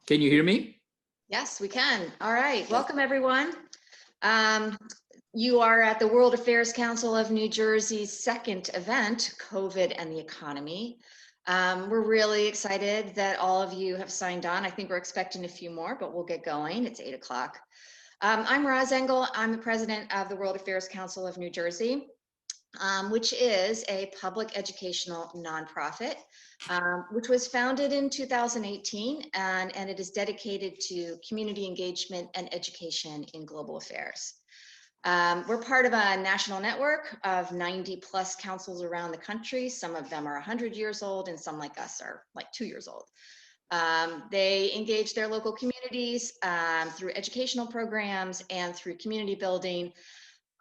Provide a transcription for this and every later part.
Can you hear me? Yes, we can. All right. Welcome, everyone. You are at the World Affairs Council of New Jersey's second event, COVID and the Economy. We're really excited that all of you have signed on. I think we're expecting a few more, but we'll get going. It's 8 o'clock. I'm Roz Engel. I'm the president of the World Affairs Council of New Jersey, which is a public educational nonprofit, which was founded in 2018, and it is dedicated to community engagement and education in global affairs. We're part of a national network of 90 plus councils around the country. Some of them are 100 years old and some like us are like 2 years old. They engage their local communities through educational programs and through community building.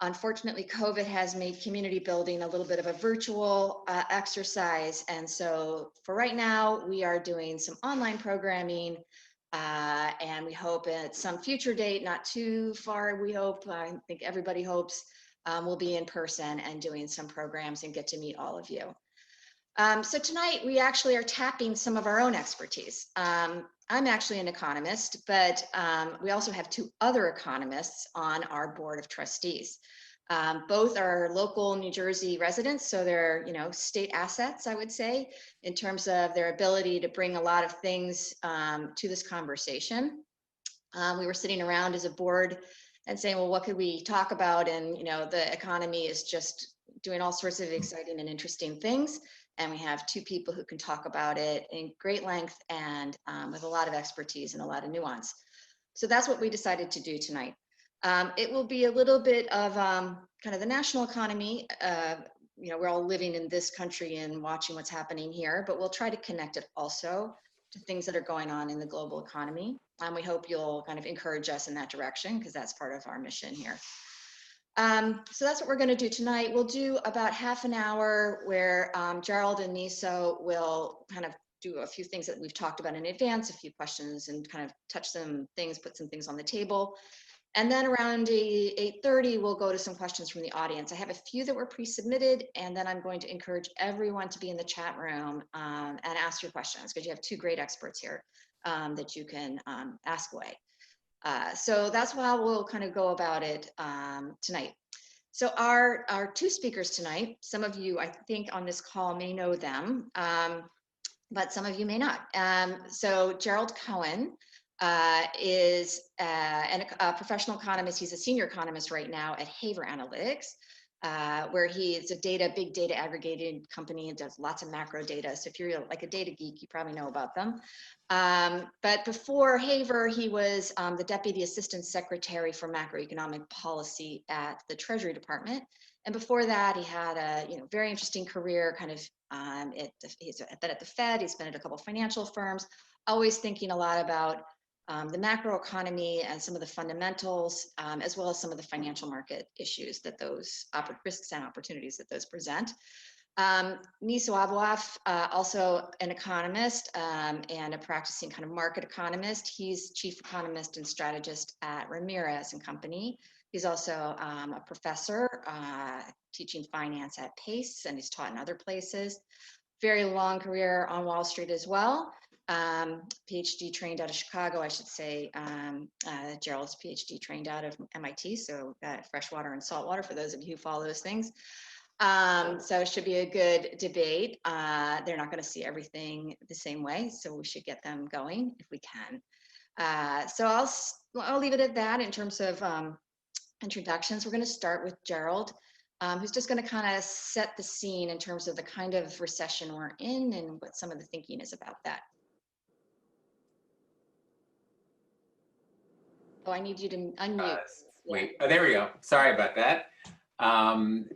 Unfortunately, COVID has made community building a little bit of a virtual exercise. And so for right now, we are doing some online programming, and we hope at some future date, not too far, we hope, I think everybody hopes, we'll be in person and doing some programs and get to meet all of you. So tonight we actually are tapping some of our own expertise. I'm actually an economist, but we also have two other economists on our board of trustees. Both are local New Jersey residents, so they're state assets, I would say, in terms of their ability to bring a lot of things to this conversation. We were sitting around as a board and saying, well, what could we talk about? And the economy is just doing all sorts of exciting and interesting things. And we have two people who can talk about it in great length and with a lot of expertise and a lot of nuance. So that's what we decided to do tonight. It will be a little bit of kind of the national economy. We're all living in this country and watching what's happening here, but we'll try to connect it also to things that are going on in the global economy. We hope you'll kind of encourage us in that direction because that's part of our mission here. So that's what we're going to do tonight. We'll do about half an hour where Gerald and Niso will kind of do a few things that we've talked about in advance, a few questions and kind of touch some things, put some things on the table. And then around 8:30, we'll go to some questions from the audience. I have a few that were pre-submitted, and then I'm going to encourage everyone to be in the chat room and ask your questions because you have two great experts here that you can ask away. So that's how we'll kind of go about it tonight. So our two speakers tonight, some of you I think on this call may know them, but some of you may not. So Gerald Cohen is a professional economist. He's a senior economist right now at Haver Analytics, where he is a big data aggregated company and does lots of macro data. So if you're like a data geek, you probably know about them. But before Haver, he was the Deputy Assistant Secretary for Macroeconomic Policy at the Treasury Department. And before that, he had a very interesting career, kind of he's been at the Fed, he's been at a couple of financial firms, always thinking a lot about the macroeconomy and some of the fundamentals, as well as some of the financial market issues that those risks and opportunities that those present. Niso Abouaf, also an economist and a practicing kind of market economist. He's chief economist and strategist at Ramirez and Company. He's also a professor teaching finance at Pace, and he's taught in other places. Very long career on Wall Street as well. PhD trained out of Chicago, I should say. Gerald's PhD trained out of MIT, so freshwater and saltwater for those of you who follow those things. So it should be a good debate. They're not going to see everything the same way, so we should get them going if we can. So I'll leave it at that in terms of introductions. We're going to start with Gerald, who's just going to kind of set the scene in terms of the kind of recession we're in and what some of the thinking is about that. Oh, I need you to unmute. Wait, oh, there we go. Sorry about that.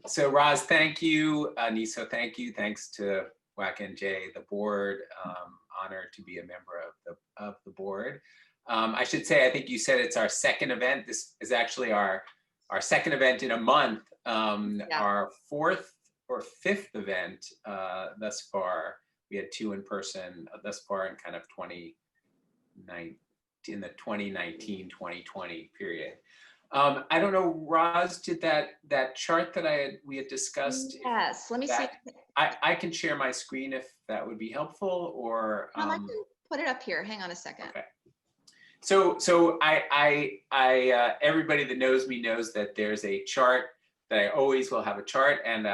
So Roz, thank you. Niso, thank you. Thanks to WACNJ, the board. Honored to be a member of the board. I should say, I think you said it's our second event. This is actually our second event in a month. Our fourth or fifth event thus far. We had two in person thus far in kind of 2019-2020 period. I don't know, Roz, did that chart that we had discussed? Yes, let me see. I can share my screen if that would be helpful, or I can put it up here. Hang on a second. Okay. Everybody that knows me knows that there's a chart that I always will have a chart, and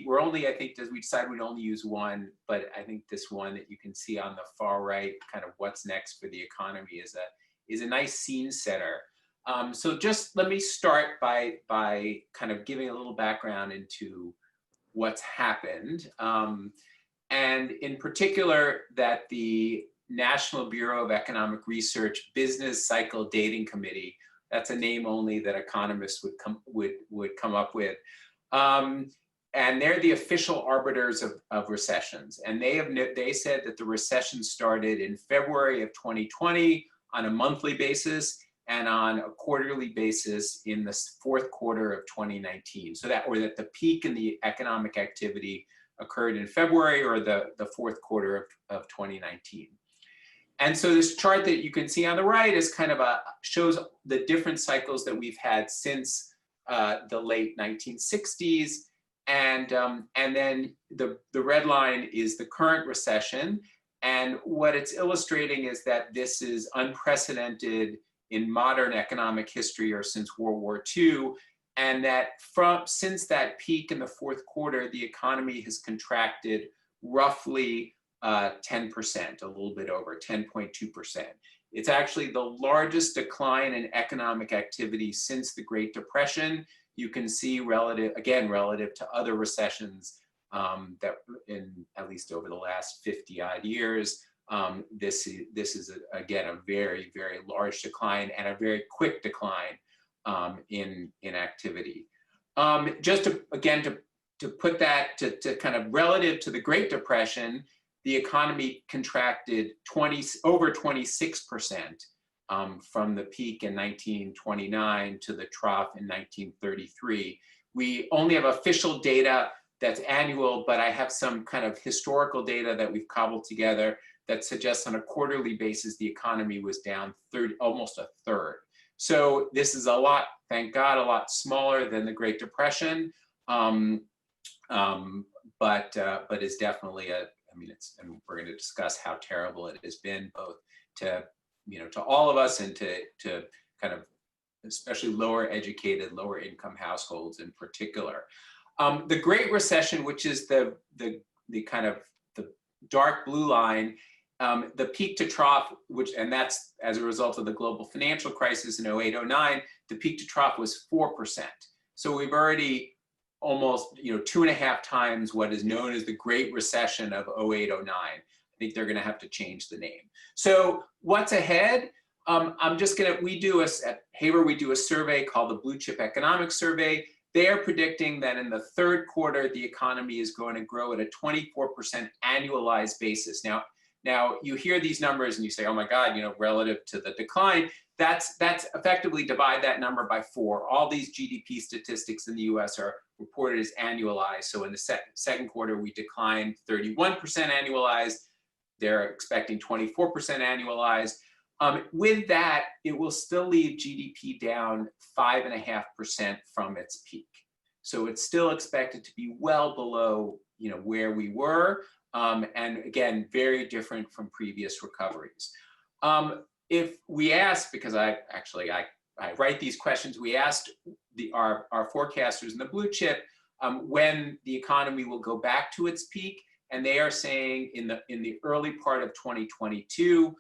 we're only, I think, we decided we'd only use one, but I think this one that you can see on the far right, kind of what's next for the economy, is a nice scene setter. So just let me start by kind of giving a little background into what's happened. And in particular, that the National Bureau of Economic Research Business Cycle Dating Committee, that's a name only that economists would come up with. And they're the official arbiters of recessions. And they said that the recession started in February of 2020 on a monthly basis and on a quarterly basis in the fourth quarter of 2019. So that the peak in the economic activity occurred in February or the fourth quarter of 2019. And so this chart that you can see on the right is kind of shows the different cycles that we've had since the late 1960s. And then the red line is the current recession. And what it's illustrating is that this is unprecedented in modern economic history or since World War II. And that since that peak in the fourth quarter, the economy has contracted roughly 10%, a little bit over 10.2%. It's actually the largest decline in economic activity since the Great Depression. You can see relative to other recessions that at least over the last 50 odd years, this is again a very, very large decline and a very quick decline in activity. Just to put that to kind of relative to the Great Depression, the economy contracted over 26% from the peak in 1929 to the trough in 1933. We only have official data that's annual, but I have some kind of historical data that we've cobbled together that suggests on a quarterly basis the economy was down almost a third. So this is thank God, a lot smaller than the Great Depression, but is definitely and we're going to discuss how terrible it has been, both to all of us and to kind of especially lower educated, lower income households in particular. The Great Recession, which is the kind of the dark blue line, the peak to trough, and that's as a result of the global financial crisis in 08-09, the peak to trough was 4%. So we've already almost 2.5 times what is known as the Great Recession of 08-09. I think they're going to have to change the name. So what's ahead? At Haber, we do a survey called the Blue Chip Economics Survey. They are predicting that in the third quarter, the economy is going to grow at a 24% annualized basis. Now you hear these numbers and you say, oh my God, relative to the decline, that's effectively divide that number by 4. All these GDP statistics in the US are reported as annualized. So in the second quarter, we declined 31% annualized. They're expecting 24% annualized. With that, it will still leave GDP down 5.5% from its peak. So it's still expected to be well below, where we were, and again, very different from previous recoveries. If we asked, because I write these questions, we asked our forecasters in the blue chip when the economy will go back to its peak, and they are saying in the early part of 2022.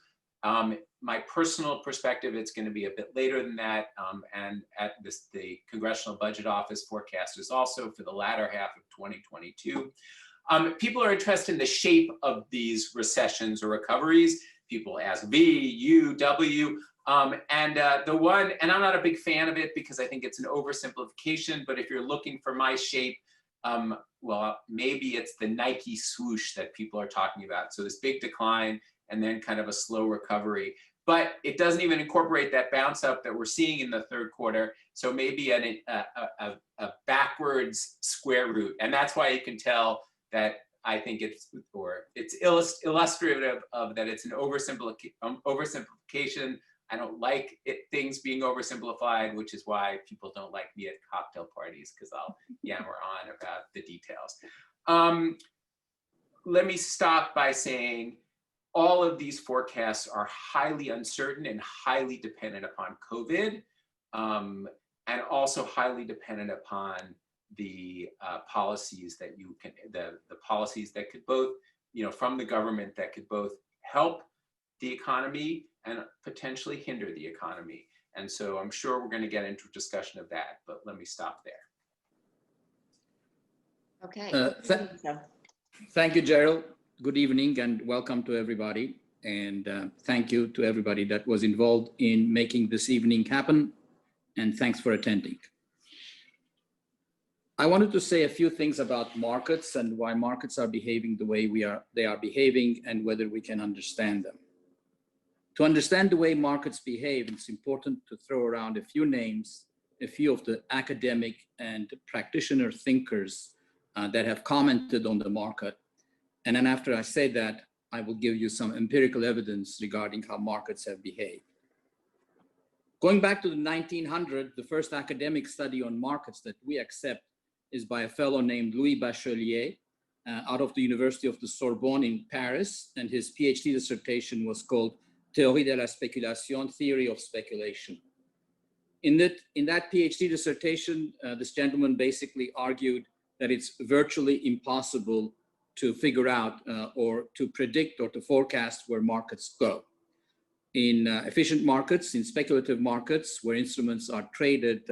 My personal perspective, it's going to be a bit later than that, and at the Congressional Budget Office forecast is also for the latter half of 2022. People are interested in the shape of these recessions or recoveries. People ask V, U, W, and I'm not a big fan of it because I think it's an oversimplification, but if you're looking for my shape, well, maybe it's the Nike swoosh that people are talking about. So this big decline and then kind of a slow recovery. But it doesn't even incorporate that bounce up that we're seeing in the third quarter. So maybe a backwards square root. And that's why you can tell that I think it's illustrative of that it's an oversimplification. I don't like things being oversimplified, which is why people don't like me at cocktail parties, because I'll yammer on about the details. Let me stop by saying all of these forecasts are highly uncertain and highly dependent upon COVID, and also highly dependent upon the policies that you can, the policies that could both, from the government that could both help the economy and potentially hinder the economy. And so I'm sure we're going to get into a discussion of that, but let me stop there. Okay. Thank you, Gerald. Good evening and welcome to everybody. And thank you to everybody that was involved in making this evening happen. And thanks for attending. I wanted to say a few things about markets and why markets are behaving the way they are behaving and whether we can understand them. To understand the way markets behave, it's important to throw around a few names, a few of the academic and practitioner thinkers that have commented on the market. And then after I say that, I will give you some empirical evidence regarding how markets have behaved. Going back to the 1900s, the first academic study on markets that we accept is by a fellow named Louis Bachelier out of the University of the Sorbonne in Paris. And his PhD dissertation was called Théorie de la spéculation, Theory of Speculation. In that PhD dissertation, this gentleman basically argued that it's virtually impossible to figure out or to predict or to forecast where markets go. In efficient markets, in speculative markets, where instruments are traded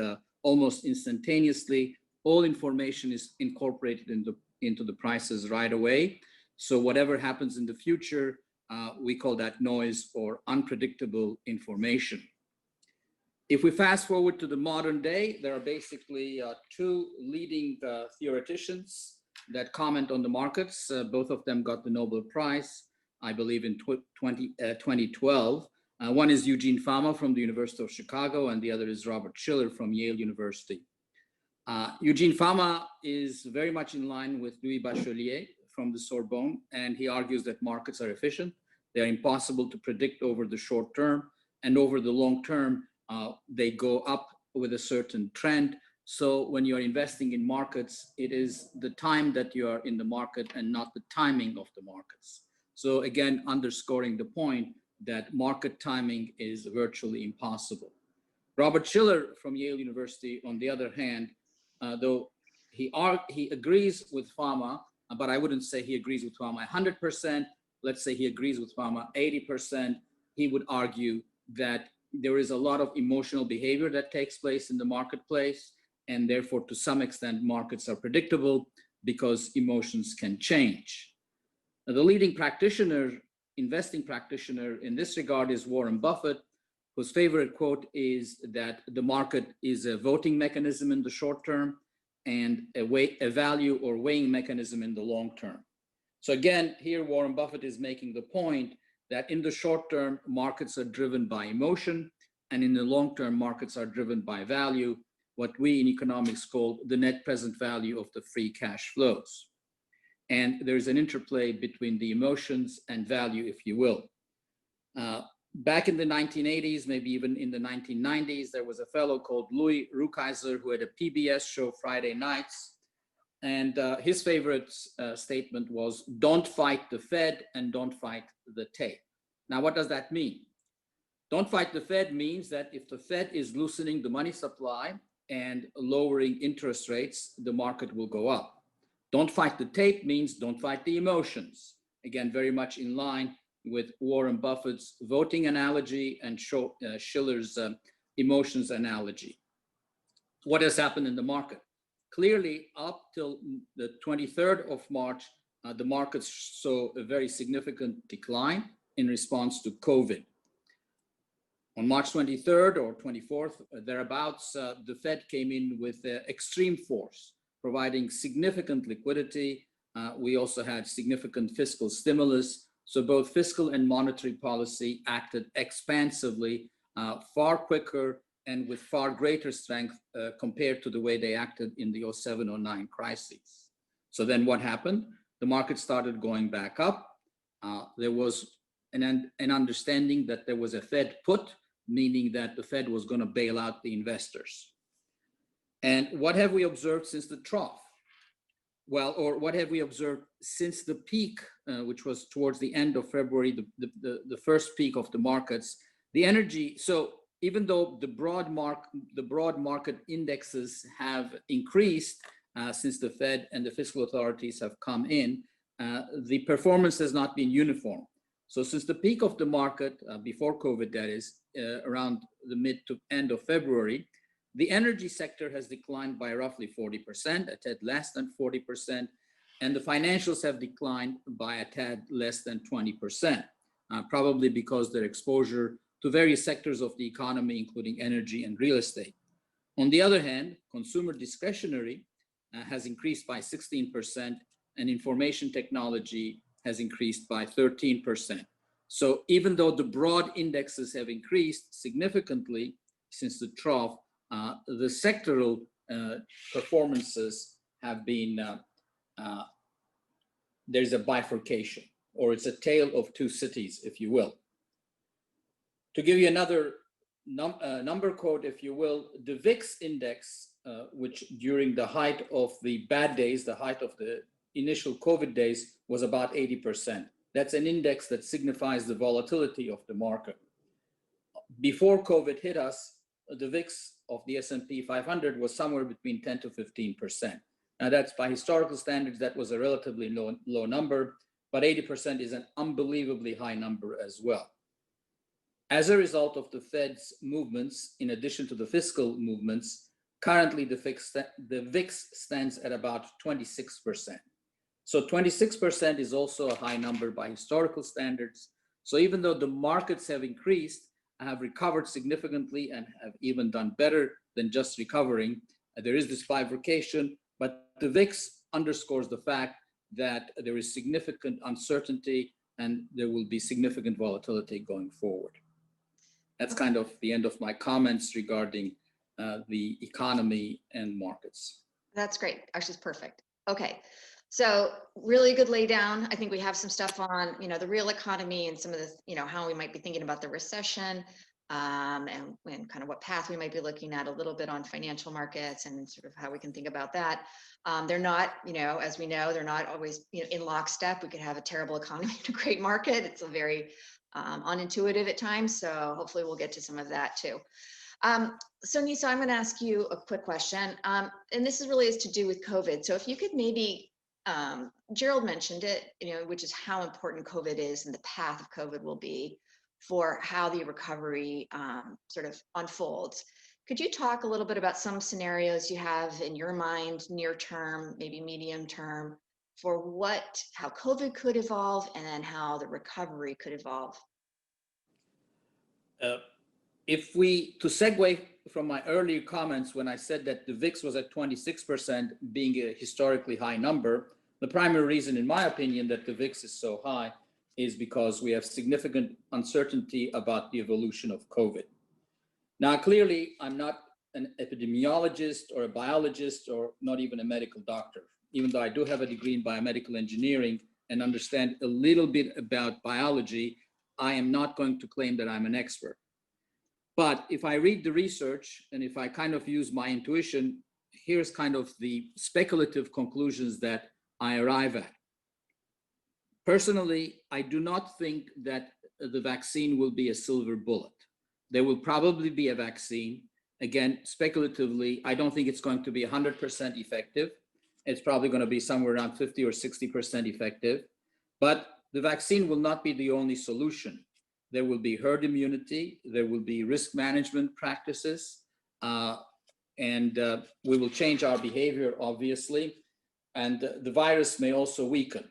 almost instantaneously, all information is incorporated into the prices right away. So whatever happens in the future, we call that noise or unpredictable information. If we fast forward to the modern day, there are basically two leading theoreticians that comment on the markets. Both of them got the Nobel Prize, I believe, in 2012. One is Eugene Fama from the University of Chicago, and the other is Robert Shiller from Yale University. Eugene Fama is very much in line with Louis Bachelier from the Sorbonne, and he argues that markets are efficient. They're impossible to predict over the short term, and over the long term, they go up with a certain trend. So when you're investing in markets, it is the time that you are in the market and not the timing of the markets. So again, underscoring the point that market timing is virtually impossible. Robert Shiller from Yale University, on the other hand, though he agrees with Fama, but I wouldn't say he agrees with Fama 100%. Let's say he agrees with Fama 80%. He would argue that there is a lot of emotional behavior that takes place in the marketplace, and therefore, to some extent, markets are predictable because emotions can change. Now, the leading practitioner, investing practitioner in this regard is Warren Buffett, whose favorite quote is that the market is a voting mechanism in the short term and a value or weighing mechanism in the long term. So again, here Warren Buffett is making the point that in the short term, markets are driven by emotion, and in the long term, markets are driven by value, what we in economics call the net present value of the free cash flows. And there's an interplay between the emotions and value, if you will. Back in the 1980s, maybe even in the 1990s, there was a fellow called Louis Rukeyser who had a PBS show Friday nights. And his favorite statement was, don't fight the Fed and don't fight the tape. Now, what does that mean? Don't fight the Fed means that if the Fed is loosening the money supply and lowering interest rates, the market will go up. Don't fight the tape means don't fight the emotions. Again, very much in line with Warren Buffett's voting analogy and Shiller's emotions analogy. What has happened in the market? Clearly, up till the 23rd of March, the markets saw a very significant decline in response to COVID. On March 23rd or 24th, thereabouts, the Fed came in with extreme force, providing significant liquidity. We also had significant fiscal stimulus. So both fiscal and monetary policy acted expansively, far quicker and with far greater strength compared to the way they acted in the 07-09 crises. So then what happened? The market started going back up. There was an understanding that there was a Fed put, meaning that the Fed was going to bail out the investors. And what have we observed since the trough? well, or what have we observed since the peak, which was towards the end of February, the first peak of the markets, the energy. So even though the broad market indexes have increased since the Fed and the fiscal authorities have come in, the performance has not been uniform. So since the peak of the market, before COVID, that is, around the mid to end of February, the energy sector has declined by roughly 40%, a tad less than 40%, and the financials have declined by a tad less than 20%, probably because their exposure to various sectors of the economy, including energy and real estate. On the other hand, consumer discretionary has increased by 16%, and information technology has increased by 13%. So even though the broad indexes have increased significantly since the trough, the sectoral performances have been, there's a bifurcation, or it's a tale of two cities, if you will. To give you another number quote, if you will, the VIX index, which during the height of the bad days, the height of the initial COVID days, was about 80%. That's an index that signifies the volatility of the market. Before COVID hit us, the VIX of the S&P 500 was somewhere between 10 to 15%. Now that's, by historical standards, that was a relatively low number, but 80% is an unbelievably high number as well. As a result of the Fed's movements, in addition to the fiscal movements, currently the VIX stands at about 26%. So 26% is also a high number by historical standards. So even though the markets have increased, have recovered significantly, and have even done better than just recovering, there is this bifurcation, but the VIX underscores the fact that there is significant uncertainty and there will be significant volatility going forward. That's kind of the end of my comments regarding the economy and markets. That's great. Actually, it's perfect. Okay. So really good lay down. I think we have some stuff on, the real economy and some of the, how we might be thinking about the recession, and kind of what path we might be looking at, a little bit on financial markets and sort of how we can think about that. They're not, as we know, they're not always in lockstep. We could have a terrible economy and a great market. It's a very unintuitive at times. So hopefully we'll get to some of that too. So Nisa, I'm going to ask you a quick question. And this really is to do with COVID. So if you could maybe, Gerald mentioned it, which is how important COVID is and the path of COVID will be for how the recovery sort of unfolds. Could you talk a little bit about some scenarios you have in your mind, near term, maybe medium term, for how COVID could evolve and then how the recovery could evolve? To segue from my earlier comments when I said that the VIX was at 26% being a historically high number, the primary reason, in my opinion, that the VIX is so high is because we have significant uncertainty about the evolution of COVID. Now, clearly, I'm not an epidemiologist or a biologist or not even a medical doctor, even though I do have a degree in biomedical engineering and understand a little bit about biology. I am not going to claim that I'm an expert. But if I read the research and if I kind of use my intuition, here's kind of the speculative conclusions that I arrive at. Personally, I do not think that the vaccine will be a silver bullet. There will probably be a vaccine. Again, speculatively, I don't think it's going to be 100% effective. It's probably going to be somewhere around 50 or 60% effective. But the vaccine will not be the only solution. There will be herd immunity, there will be risk management practices, and we will change our behavior, obviously, and the virus may also weaken.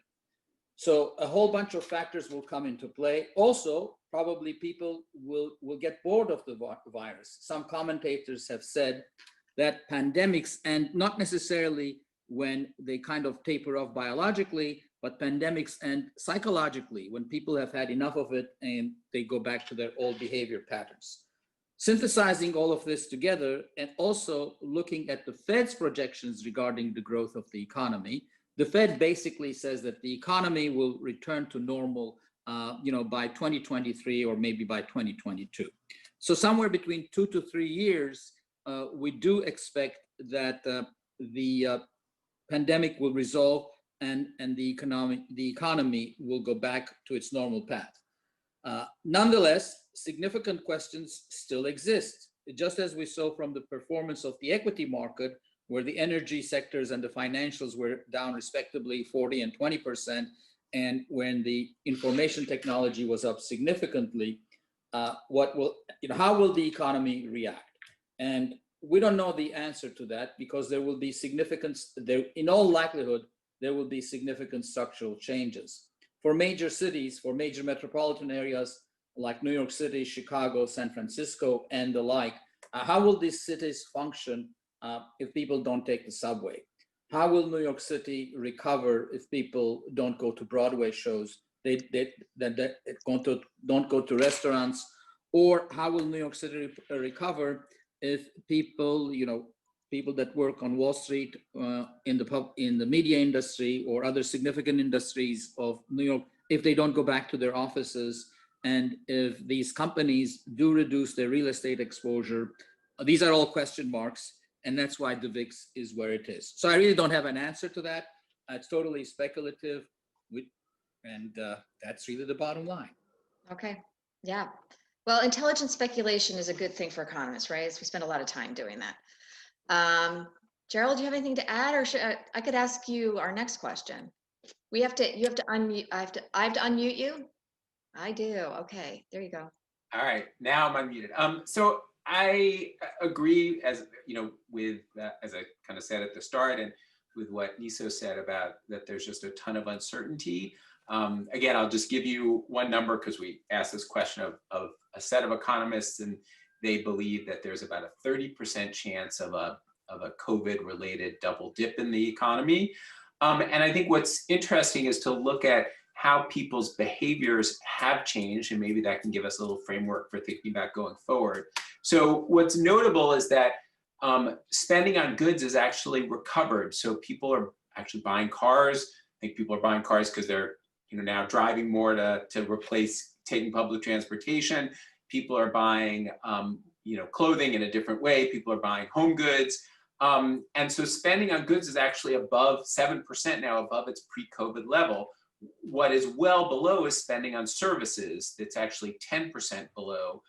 So a whole bunch of factors will come into play. Also, probably people will get bored of the virus. Some commentators have said that pandemics, and not necessarily when they kind of taper off biologically, but pandemics and psychologically, when people have had enough of it and they go back to their old behavior patterns. Synthesizing all of this together and also looking at the Fed's projections regarding the growth of the economy, the Fed basically says that the economy will return to normal by 2023 or maybe by 2022. So somewhere between 2 to 3 years, we do expect that the pandemic will resolve and the economy will go back to its normal path. Nonetheless, significant questions still exist, just as we saw from the performance of the equity market, where the energy sectors and the financials were down respectively 40 and 20%, and when the information technology was up significantly. How will the economy react? And we don't know the answer to that, because there will be in all likelihood, there will be significant structural changes. For major cities, for major metropolitan areas like New York City, Chicago, San Francisco, and the like, how will these cities function if people don't take the subway? How will New York City recover if people don't go to Broadway shows, don't go to restaurants? Or how will New York City recover if people, people that work on Wall Street, in the media industry or other significant industries of New York, if they don't go back to their offices, and if these companies do reduce their real estate exposure? These are all question marks, and that's why the VIX is where it is. So I really don't have an answer to that. It's totally speculative, and that's really the bottom line. Okay, yeah. Well, intelligent speculation is a good thing for economists, right? We spend a lot of time doing that. Gerald, do you have anything to add, or should I could ask you our next question? You have to unmute. I have to unmute you. I do. Okay, there you go. All right, now I'm unmuted. So I agree, as with as I kind of said at the start, and with what Niso said about that there's just a ton of uncertainty. Again, I'll just give you one number, because we asked this question of a set of economists, and they believe that there's about a 30% chance of a COVID-related double dip in the economy. And I think what's interesting is to look at how people's behaviors have changed, and maybe that can give us a little framework for thinking about going forward. So what's notable is that spending on goods is actually recovered. So people are actually buying cars. I think people are buying cars because they're now driving more to replace taking public transportation. People are buying clothing in a different way. People are buying home goods. And so spending on goods is actually above 7% now, above its pre-COVID level. What is well below is spending on services. It's actually 10% below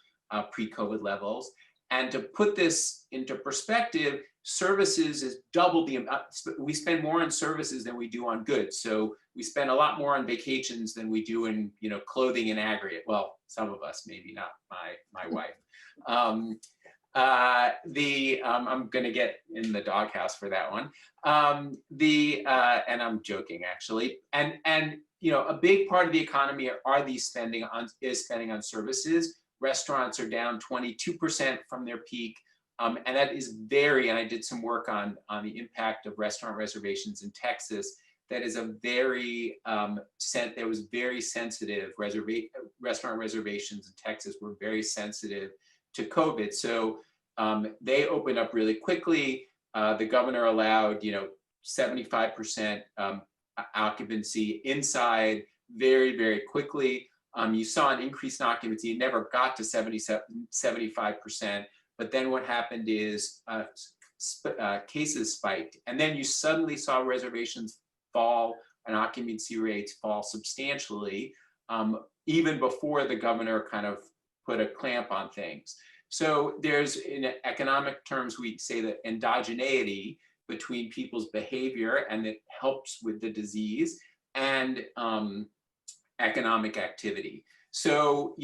pre-COVID levels. And to put this into perspective, services is double the amount. We spend more on services than we do on goods. So we spend a lot more on vacations than we do in clothing in aggregate. Well, some of us, maybe not my wife. I'm going to get in the doghouse for that one. And I'm joking, actually. And a big part of the economy is spending on services. Restaurants are down 22% from their peak. And that is and I did some work on the impact of restaurant reservations in Texas. That is there was very sensitive restaurant reservations in Texas were very sensitive to COVID. So they opened up really quickly. The governor allowed, 75% occupancy inside very, very quickly. You saw an increase in occupancy. It never got to 75%. But then what happened is cases spiked. And then you suddenly saw reservations fall and occupancy rates fall substantially, even before the governor kind of put a clamp on things. So there's, in economic terms, we say that endogeneity between people's behavior, and it helps with the disease, and economic activity. So,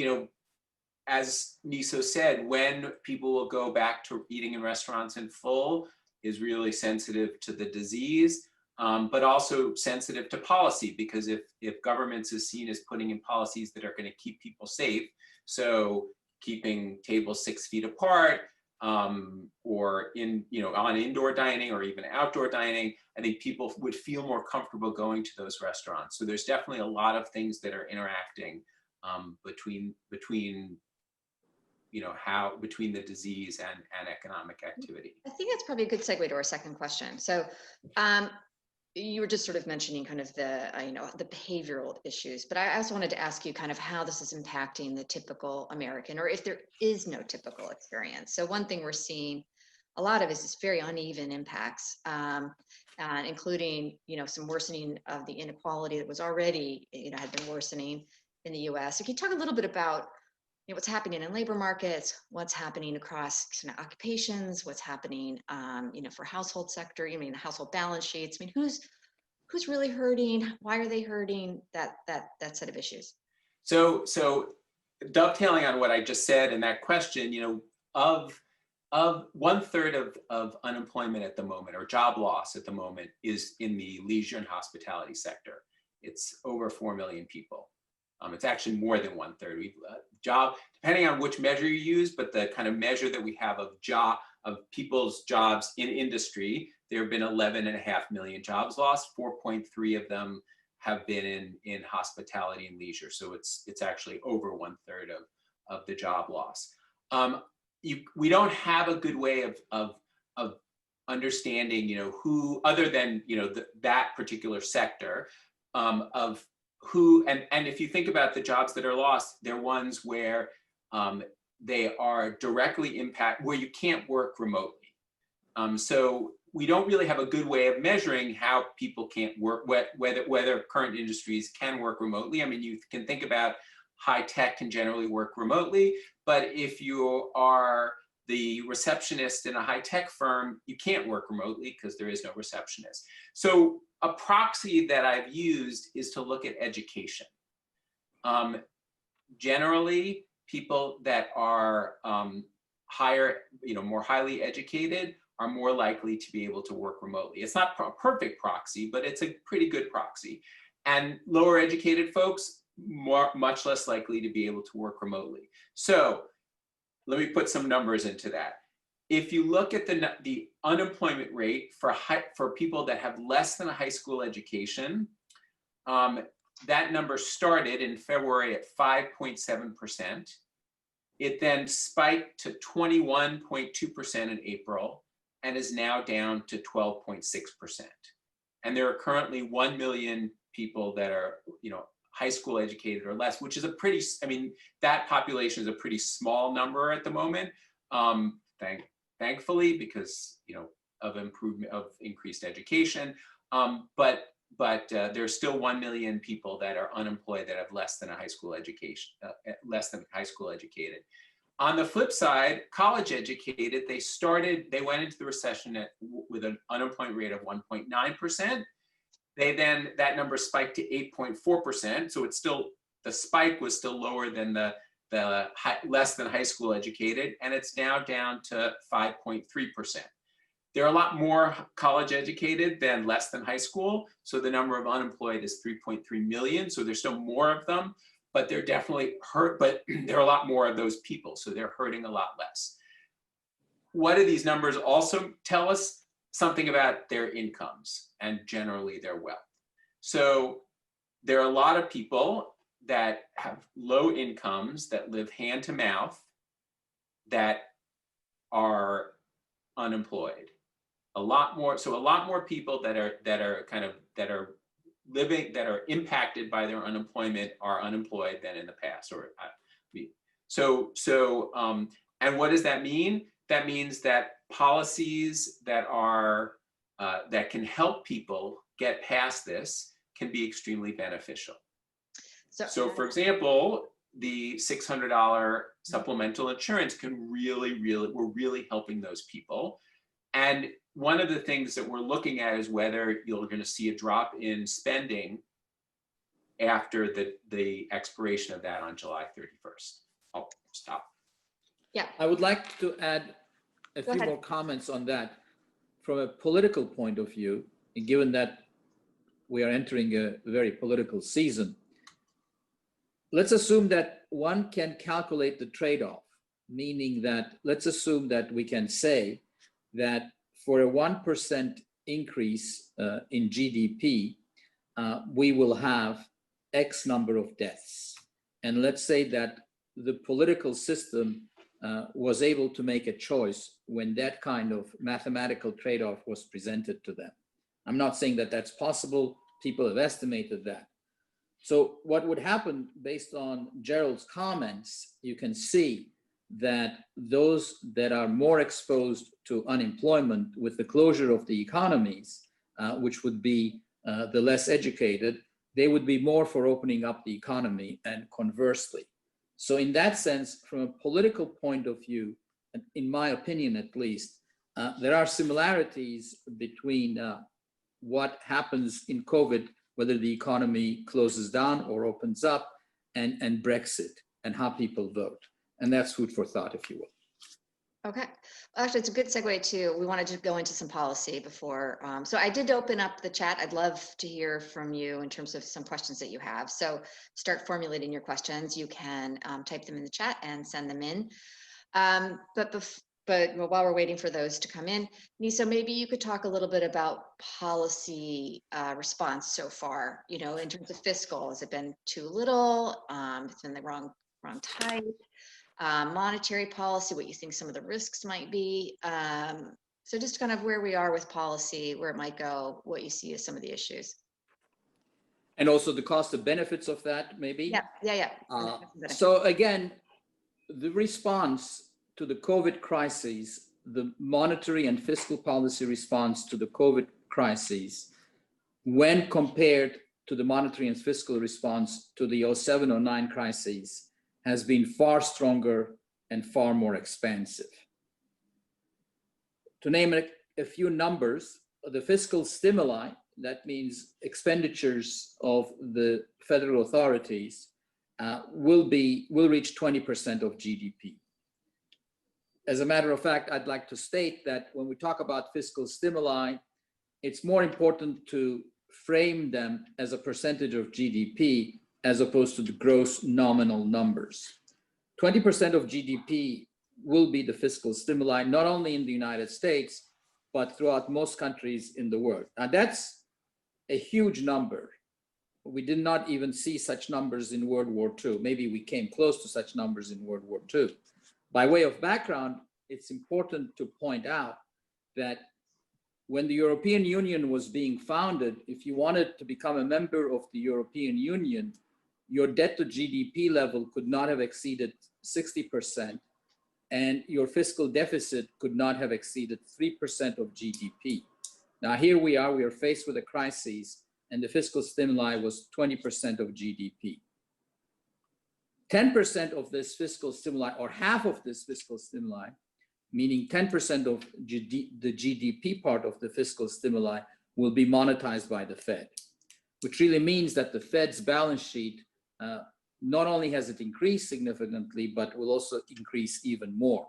as Niso said, when people will go back to eating in restaurants in full is really sensitive to the disease, but also sensitive to policy, because if governments is seen as putting in policies that are going to keep people safe, so keeping tables 6 feet apart, or on indoor dining or even outdoor dining, I think people would feel more comfortable going to those restaurants. So there's definitely a lot of things that are interacting between the disease and economic activity. I think that's probably a good segue to our second question. So you were just sort of mentioning kind of the behavioral issues, but I also wanted to ask you kind of how this is impacting the typical American, or if there is no typical experience. So one thing we're seeing a lot of is very uneven impacts, including, some worsening of the inequality that was already, had been worsening in the US. So can you talk a little bit about what's happening in labor markets, what's happening across kind of occupations, what's happening, for household sector, the household balance sheets. Who's really hurting? Why are they hurting? That set of issues. So dovetailing on what I just said in that question, of 1/3 of unemployment at the moment, or job loss at the moment, is in the leisure and hospitality sector. It's over 4 million people. It's actually more than 1/3. We've depending on which measure you use, but the kind of measure that we have of people's jobs in industry, there have been 11.5 million jobs lost. 4.3 of them have been in hospitality and leisure. So it's actually over 1/3 of the job loss. We don't have a good way of understanding, who, other than that particular sector, of who, and if you think about the jobs that are lost, they're ones where they are directly where you can't work remotely. So we don't really have a good way of measuring how people can't work, whether current industries can work remotely. I mean, you can think about high tech can generally work remotely, but if you are the receptionist in a high tech firm, you can't work remotely because there is no receptionist. So a proxy that I've used is to look at education. Generally, people that are higher, more highly educated are more likely to be able to work remotely. It's not a perfect proxy, but it's a pretty good proxy. And lower educated folks, much less likely to be able to work remotely. So let me put some numbers into that. If you look at the unemployment rate for people that have less than a high school education, that number started in February at 5.7%. It then spiked to 21.2% in April and is now down to 12.6%. And there are currently 1 million people that are, high school educated or less, which is that population is a pretty small number at the moment. Thankfully, because of increased education, but there's still 1 million people that are unemployed that have less than high school education. On the flip side, college educated, they went into the recession with an unemployment rate of 1.9%. That number spiked to 8.4%. So the spike was still lower than the less than high school educated, and it's now down to 5.3%. There are a lot more college educated than less than high school. So the number of unemployed is 3.3 million. So there's still more of them, but they're definitely hurt, but there are a lot more of those people. So they're hurting a lot less. What do these numbers also tell us? Something about their incomes and generally their wealth. So there are a lot of people that have low incomes that live hand to mouth that are unemployed. A lot more people that are impacted by their unemployment are unemployed than in the past. And what does that mean? That means that policies that can help people get past this can be extremely beneficial. So for example, the $600 supplemental insurance we're really helping those people. And one of the things that we're looking at is whether you're going to see a drop in spending after the expiration of that on July 31st. I'll stop. Yeah. I would like to add a few more comments on that from a political point of view, and given that we are entering a very political season. Let's assume that one can calculate the trade-off, meaning that let's assume that we can say that for a 1% increase in GDP, we will have X number of deaths. And let's say that the political system was able to make a choice when that kind of mathematical trade-off was presented to them. I'm not saying that that's possible. People have estimated that. So what would happen based on Gerald's comments, you can see that those that are more exposed to unemployment with the closure of the economies, which would be the less educated, they would be more for opening up the economy and conversely. So in that sense, from a political point of view, in my opinion at least, there are similarities between what happens in COVID, whether the economy closes down or opens up, and Brexit and how people vote. And that's food for thought, if you will. Okay. Well, actually, it's a good segue too. We wanted to go into some policy before. So I did open up the chat. I'd love to hear from you in terms of some questions that you have. So start formulating your questions. You can type them in the chat and send them in. But while we're waiting for those to come in, Nisa, maybe you could talk a little bit about policy response so far, you know, in terms of fiscal. Has it been too little? It's been the wrong type? Monetary policy, what you think some of the risks might be. So just kind of where we are with policy, where it might go, what you see as some of the issues. And also the cost of benefits of that, maybe? Yeah. So again, the response to the COVID crisis, the monetary and fiscal policy response to the COVID crisis, when compared to the monetary and fiscal response to the 07-09 crisis, has been far stronger and far more expansive. To name a few numbers, the fiscal stimuli, that means expenditures of the federal authorities, will reach 20% of GDP. As a matter of fact, I'd like to state that when we talk about fiscal stimuli, it's more important to frame them as a percentage of GDP as opposed to the gross nominal numbers. 20% of GDP will be the fiscal stimuli, not only in the United States, but throughout most countries in the world. Now that's a huge number. We did not even see such numbers in World War II. Maybe we came close to such numbers in World War II. By way of background, it's important to point out that when the European Union was being founded, if you wanted to become a member of the European Union, your debt to GDP level could not have exceeded 60%, and your fiscal deficit could not have exceeded 3% of GDP. Now here we are faced with a crisis, and the fiscal stimuli was 20% of GDP. 10% of this fiscal stimuli, or half of this fiscal stimuli, meaning 10% of the GDP part of the fiscal stimuli, will be monetized by the Fed, which really means that the Fed's balance sheet not only has it increased significantly, but will also increase even more.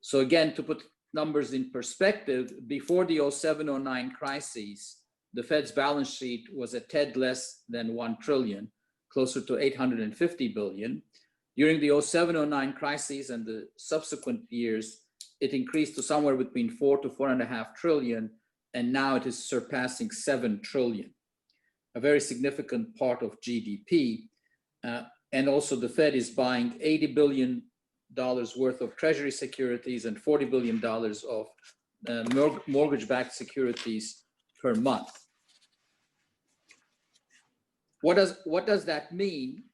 So again, to put numbers in perspective, before the 07-09 crisis, the Fed's balance sheet was a tad less than 1 trillion, closer to 850 billion. During the 07-09 crisis and the subsequent years, it increased to somewhere between 4 to 4.5 trillion, and now it is surpassing 7 trillion, a very significant part of GDP. And also the Fed is buying $80 billion worth of treasury securities and $40 billion of mortgage-backed securities per month. What does that mean?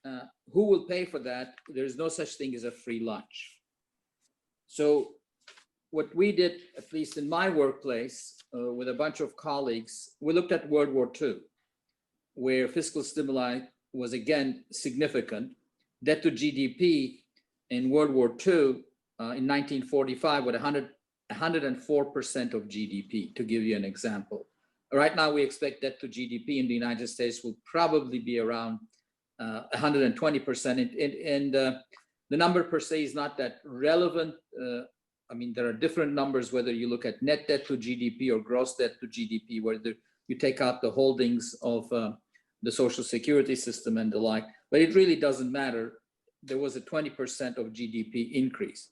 Who will pay for that? There's no such thing as a free lunch. So what we did, at least in my workplace, with a bunch of colleagues, we looked at World War II, where fiscal stimuli was again significant. Debt to GDP in World War II in 1945 was 104% of GDP, to give you an example. Right now, we expect debt to GDP in the United States will probably be around 120%. And the number per se is not that relevant. I mean, there are different numbers, whether you look at net debt to GDP or gross debt to GDP, whether you take out the holdings of the social security system and the like, but it really doesn't matter. There was a 20% of GDP increase.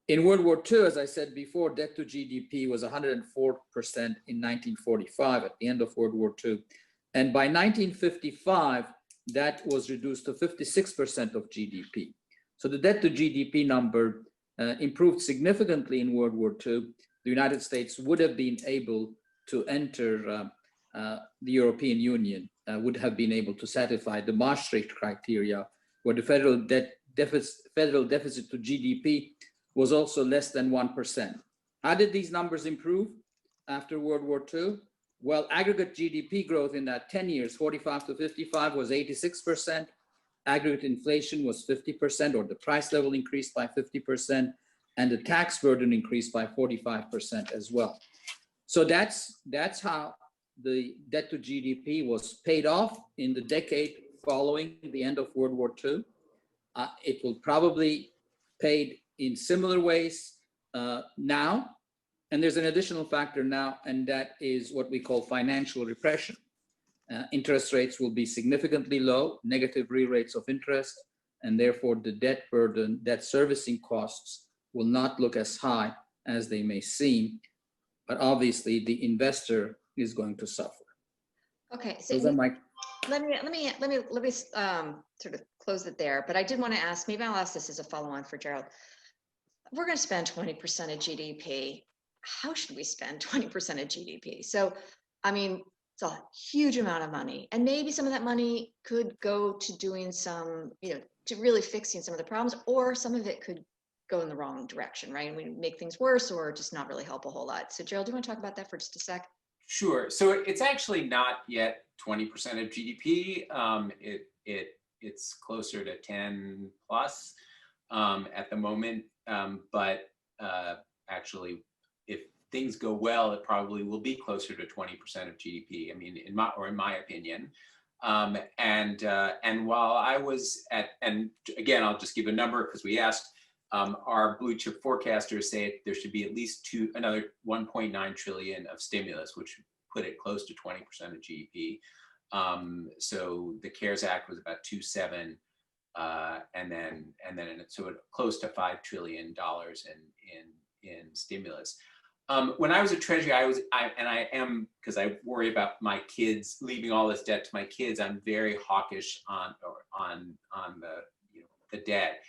In World War II, as I said before, debt to GDP was 104% in 1945 at the end of World War II. And by 1955, that was reduced to 56% of GDP. So the debt to GDP number improved significantly in World War II. The United States would have been able to enter the European Union, would have been able to satisfy the Maastricht criteria, where the federal debt federal deficit to GDP was also less than 1%. How did these numbers improve after World War II? Well, aggregate GDP growth in that 10 years, 45 to 55, was 86%. Aggregate inflation was 50%, or the price level increased by 50%, and the tax burden increased by 45% as well. So that's how the debt to GDP was paid off in the decade following the end of World War II. It will probably paid in similar ways now. And there's an additional factor now, and that is what we call financial repression. Interest rates will be significantly low, negative real rates of interest, and therefore the debt burden, debt servicing costs will not look as high as they may seem. But obviously the investor is going to suffer. Okay, so Those are my let me sort of close it there. But I did want to ask, maybe I'll ask this as a follow-on for Gerald. We're going to spend 20% of GDP. How should we spend 20% of GDP? So, I mean, it's a huge amount of money, and maybe some of that money could go to doing some, to really fixing some of the problems, or some of it could go in the wrong direction, right? And we make things worse, or just not really help a whole lot. So, Gerald, do you want to talk about that for just a sec? Sure. So it's actually not yet 20% of GDP. It's closer to 10 plus at the moment. But actually, if things go well, it probably will be closer to 20% of GDP. I mean, in my opinion. And while I was and again, I'll just give a number because we asked. Our blue chip forecasters say there should be at least another 1.9 trillion of stimulus, which put it close to 20% of GDP. So the CARES Act was about 2.7, and then so close to $5 trillion in stimulus. When I was at Treasury, I am, because I worry about my kids leaving all this debt to my kids. I'm very hawkish on the debt,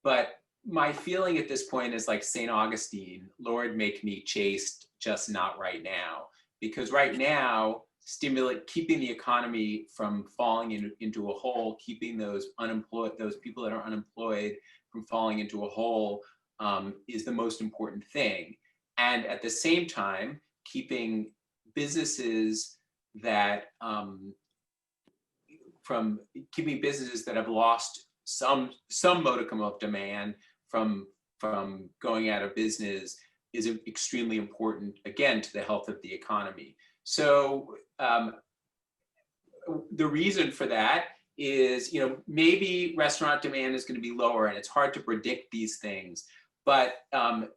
but my feeling at this point is like St. Augustine, Lord, make me chaste, just not right now. Because right now, keeping the economy from falling into a hole, keeping those people that are unemployed from falling into a hole is the most important thing. And at the same time, keeping businesses that have lost some modicum of demand from going out of business is extremely important, again, to the health of the economy. So the reason for that is, maybe restaurant demand is going to be lower, and it's hard to predict these things, but you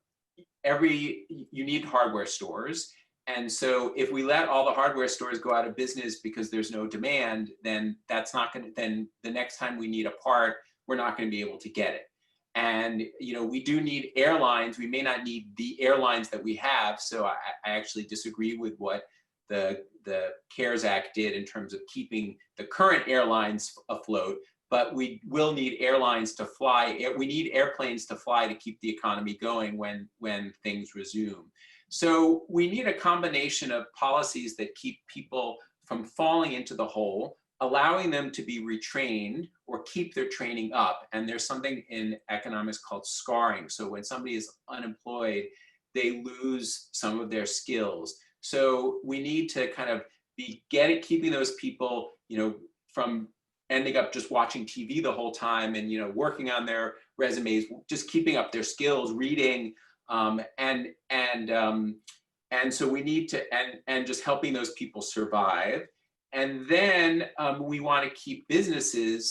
need hardware stores. And so if we let all the hardware stores go out of business because there's no demand, then then the next time we need a part, we're not going to be able to get it. And, we do need airlines. We may not need the airlines that we have. So I actually disagree with what the CARES Act did in terms of keeping the current airlines afloat, but we will need airlines to fly. We need airplanes to fly to keep the economy going when things resume. So we need a combination of policies that keep people from falling into the hole, allowing them to be retrained or keep their training up. And there's something in economics called scarring. So when somebody is unemployed, they lose some of their skills. So we need to kind of keeping those people, from ending up just watching TV the whole time and, working on their resumes, just keeping up their skills, reading, and so we need to, and just helping those people survive. And then we want to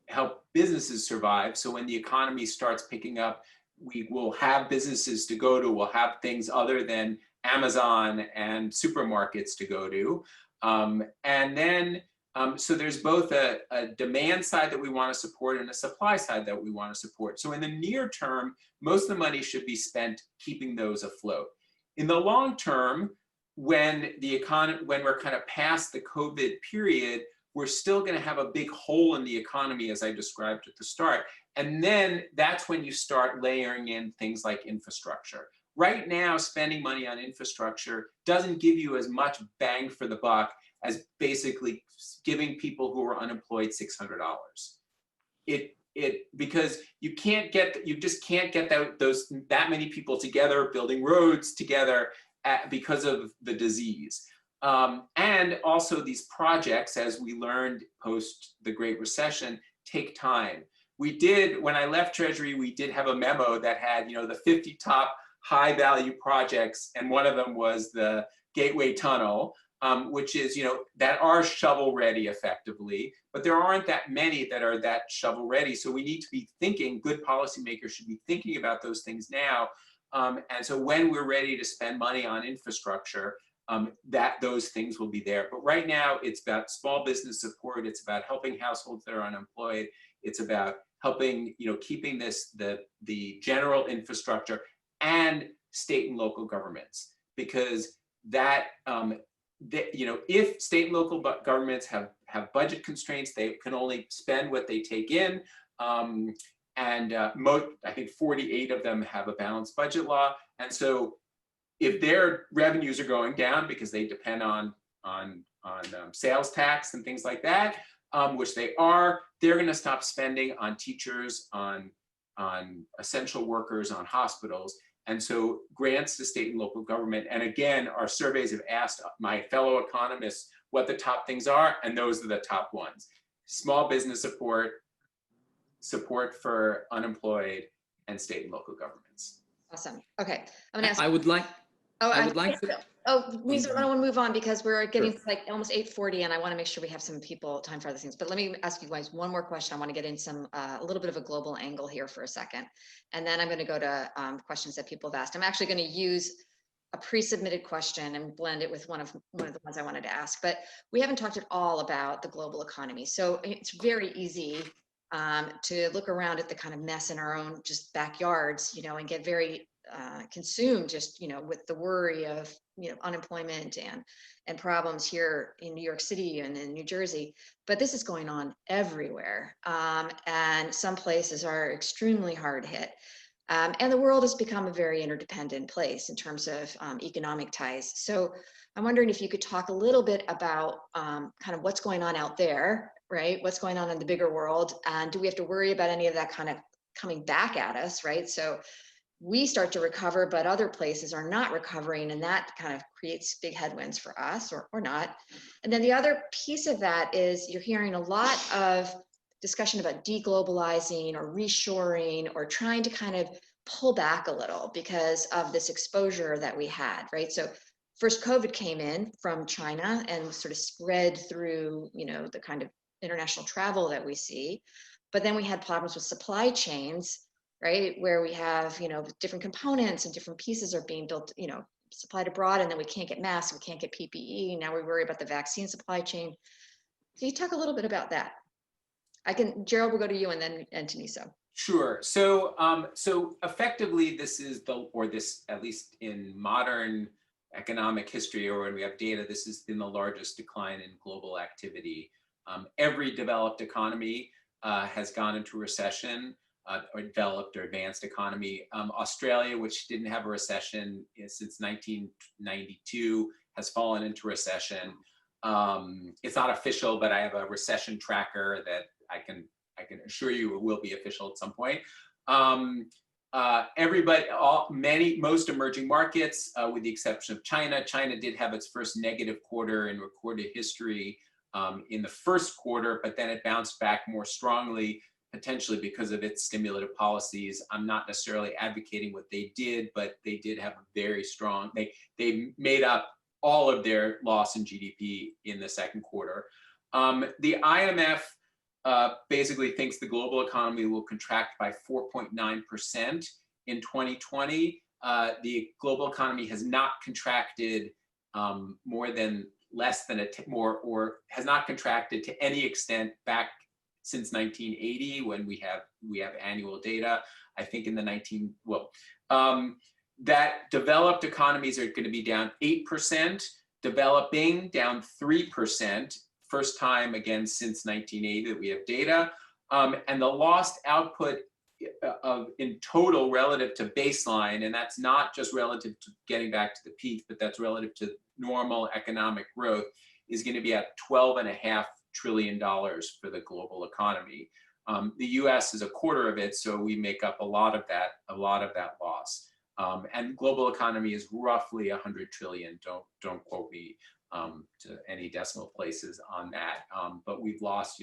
help businesses survive. So when the economy starts picking up, we will have businesses to go to. We'll have things other than Amazon and supermarkets to go to. And then, so there's both a demand side that we want to support and a supply side that we want to support. So in the near term, most of the money should be spent keeping those afloat. In the long term, when we're kind of past the COVID period, we're still going to have a big hole in the economy, as I described at the start. And then that's when you start layering in things like infrastructure. Right now, spending money on infrastructure doesn't give you as much bang for the buck as basically giving people who are unemployed $600. because you just can't get that many people together building roads together because of the disease. And also these projects, as we learned post the Great Recession, take time. When I left Treasury, we did have a memo that had, the 50 top high value projects, and one of them was the Gateway Tunnel, which is, that are shovel ready effectively, but there aren't that many that are that shovel ready. So we need to be thinking, good policymakers should be thinking about those things now. And so when we're ready to spend money on infrastructure, those things will be there. But right now it's about small business support. It's about helping households that are unemployed. It's about helping, keeping the general infrastructure and state and local governments, because if state and local governments have budget constraints, they can only spend what they take in. I think 48 of them have a balanced budget law. And so if their revenues are going down because they depend on sales tax and things like that, which they are, they're going to stop spending on teachers, on essential workers, on hospitals. And so grants to state and local government. And again, our surveys have asked my fellow economists what the top things are, and those are the top ones. Small business support for unemployed, and state and local governments. Awesome. Okay. I'm gonna ask. I would like to. Lisa, I want to move on because we're getting like almost 8:40, and I want to make sure we have some time for other things. But let me ask you guys one more question. I want to get in a little bit of a global angle here for a second, and then I'm going to go to questions that people have asked. I'm actually going to use a pre-submitted question and blend it with one of the ones I wanted to ask. But we haven't talked at all about the global economy, so it's very easy to look around at the kind of mess in our own just backyards, and get very consumed just, with the worry of, unemployment and problems here in New York City and in New Jersey. But this is going on everywhere. And some places are extremely hard hit. And the world has become a very interdependent place in terms of economic ties. So I'm wondering if you could talk a little bit about kind of what's going on out there, right? What's going on in the bigger world? And do we have to worry about any of that kind of coming back at us, right? So we start to recover, but other places are not recovering, and that kind of creates big headwinds for us, or not. And then the other piece of that is you're hearing a lot of discussion about deglobalizing or reshoring or trying to kind of pull back a little because of this exposure that we had, right? So first COVID came in from China and sort of spread through, the kind of international travel that we see. But then we had problems with supply chains, right? Where we have, different components and different pieces are being built, supplied abroad, and then we can't get masks, we can't get PPE. Now we worry about the vaccine supply chain. Can you talk a little bit about that? Gerald, we'll go to you and then Taniso. Sure. So, effectively, this at least in modern economic history, or when we have data, this has been the largest decline in global activity. Every developed economy has gone into recession, or developed or advanced economy. Australia, which didn't have a recession since 1992, has fallen into recession. It's not official, but I have a recession tracker that I can assure you it will be official at some point. Most emerging markets, with the exception of China did have its first negative quarter in recorded history in the first quarter, but then it bounced back more strongly, potentially because of its stimulative policies. I'm not necessarily advocating what they did, but they did have a very strong, they made up all of their loss in GDP in the second quarter. The IMF basically thinks the global economy will contract by 4.9% in 2020. The global economy has not contracted has not contracted to any extent back since 1980, when we have annual data. I think in the that developed economies are going to be down 8%, developing down 3%, first time again since 1980 that we have data. And the lost output in total relative to baseline, and that's not just relative to getting back to the peak, but that's relative to normal economic growth, is going to be at $12.5 trillion for the global economy. The U.S. is a quarter of it, so we make up a lot of that loss. And global economy is roughly 100 trillion. Don't quote me to any decimal places on that. But we've lost,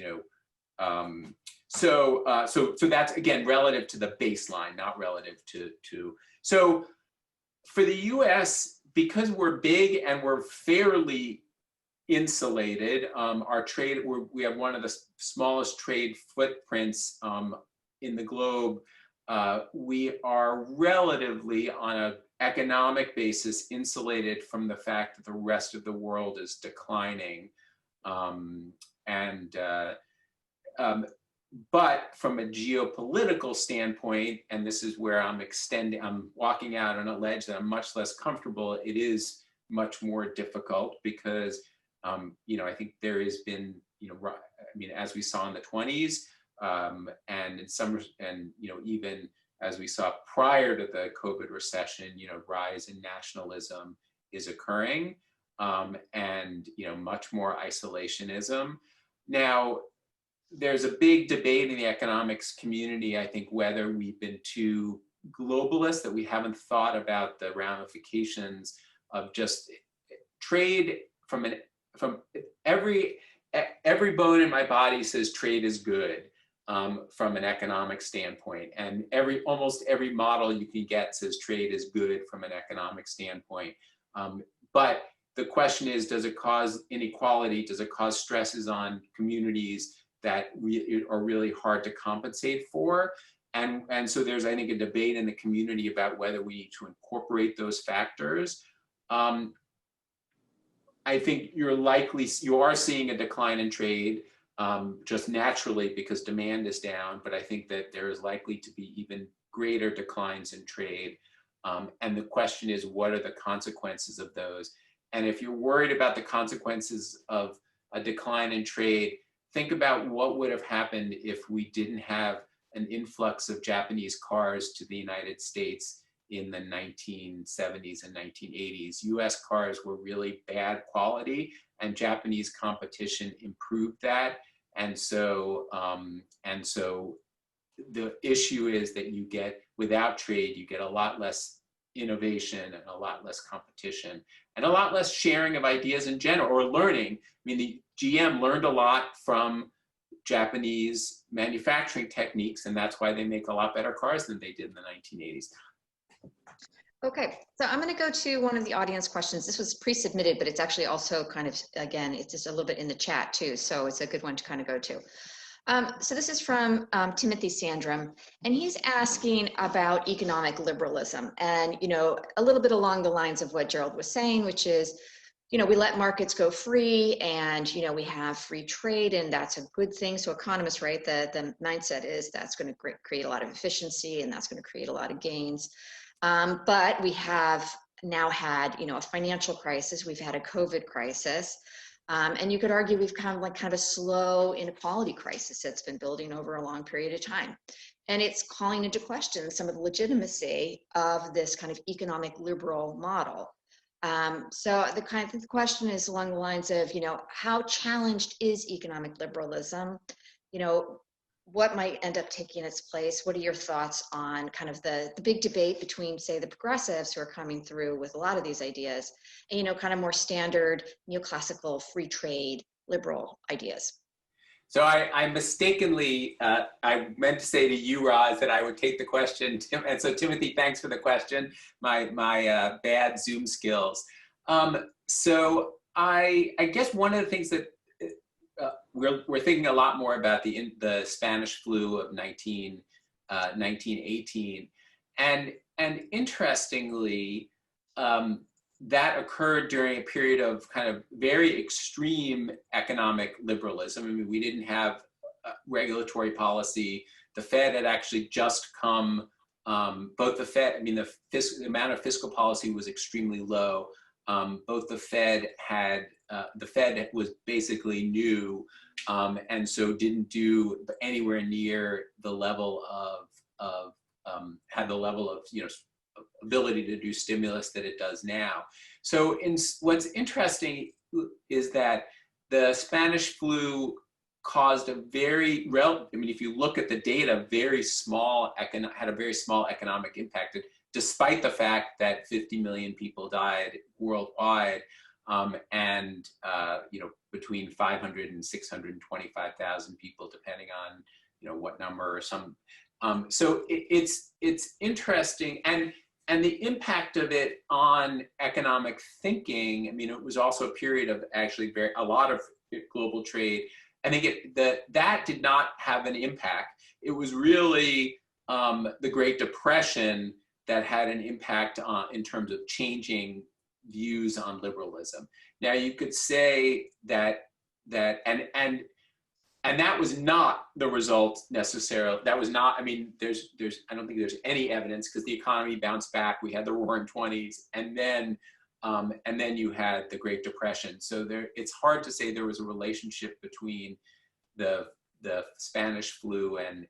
so that's again relative to the baseline, not relative to. So for the U.S., because we're big and we're fairly insulated, our trade, we have one of the smallest trade footprints in the globe. We are relatively, on an economic basis, insulated from the fact that the rest of the world is declining. But from a geopolitical standpoint, and this is where I'm walking out on a ledge that I'm much less comfortable, it is much more difficult because, I think there has been, as we saw in the 20s, and in some, and even as we saw prior to the COVID recession, rise in nationalism is occurring, and much more isolationism. Now, there's a big debate in the economics community, I think, whether we've been too globalist, that we haven't thought about the ramifications of just trade from every bone in my body says trade is good from an economic standpoint, and almost every model you can get says trade is good from an economic standpoint. But the question is, does it cause inequality? Does it cause stresses on communities that are really hard to compensate for? And so there's, I think, a debate in the community about whether we need to incorporate those factors. I think you are seeing a decline in trade just naturally because demand is down, but I think that there is likely to be even greater declines in trade. And the question is, what are the consequences of those? And if you're worried about the consequences of a decline in trade, think about what would have happened if we didn't have an influx of Japanese cars to the United States in the 1970s and 1980s. US cars were really bad quality, and Japanese competition improved that. And so the issue is that you get, without trade, you get a lot less innovation and a lot less competition and a lot less sharing of ideas in general, or learning. I mean, the GM learned a lot from Japanese manufacturing techniques, and that's why they make a lot better cars than they did in the 1980s. Okay, so I'm going to go to one of the audience questions. This was pre-submitted, but it's actually also kind of, again, it's just a little bit in the chat too, so it's a good one to kind of go to. So this is from Timothy Sandrum, and he's asking about economic liberalism, and a little bit along the lines of what Gerald was saying, which is, we let markets go free, and we have free trade, and that's a good thing. So economists, right, the mindset is that's going to create a lot of efficiency, and that's going to create a lot of gains. But we have now had, a financial crisis. We've had a COVID crisis. And you could argue we've kind of a slow inequality crisis that's been building over a long period of time. And it's calling into question some of the legitimacy of this kind of economic liberal model. So the question is along the lines of, how challenged is economic liberalism? What might end up taking its place? What are your thoughts on kind of the big debate between, say, the progressives who are coming through with a lot of these ideas and, kind of more standard neoclassical free trade liberal ideas? So I mistakenly, I meant to say to you, Roz, that I would take the question. And so Timothy, thanks for the question. My bad Zoom skills. So I guess one of the things that we're thinking a lot more about the Spanish flu of 1918, and interestingly, that occurred during a period of kind of very extreme economic liberalism. I mean, we didn't have regulatory policy. The Fed had actually just come. Both the Fed, I mean, the amount of fiscal policy was extremely low. Both the Fed was basically new, and so didn't do anywhere near the level of had the level of ability to do stimulus that it does now. So what's interesting is that the Spanish flu caused a if you look at the data, had a very small economic impact, despite the fact that 50 million people died worldwide, and between 500 and 625,000 people, depending on what number or some. So it's interesting, and the impact of it on economic thinking. It was also a period of actually a lot of global trade. I think that did not have an impact. It was really the Great Depression that had an impact in terms of changing views on liberalism. Now you could say that and that was not the result necessarily. That was not. I don't think there's any evidence, because the economy bounced back. We had the Roaring '20s, and then you had the Great Depression. So it's hard to say there was a relationship between the Spanish flu and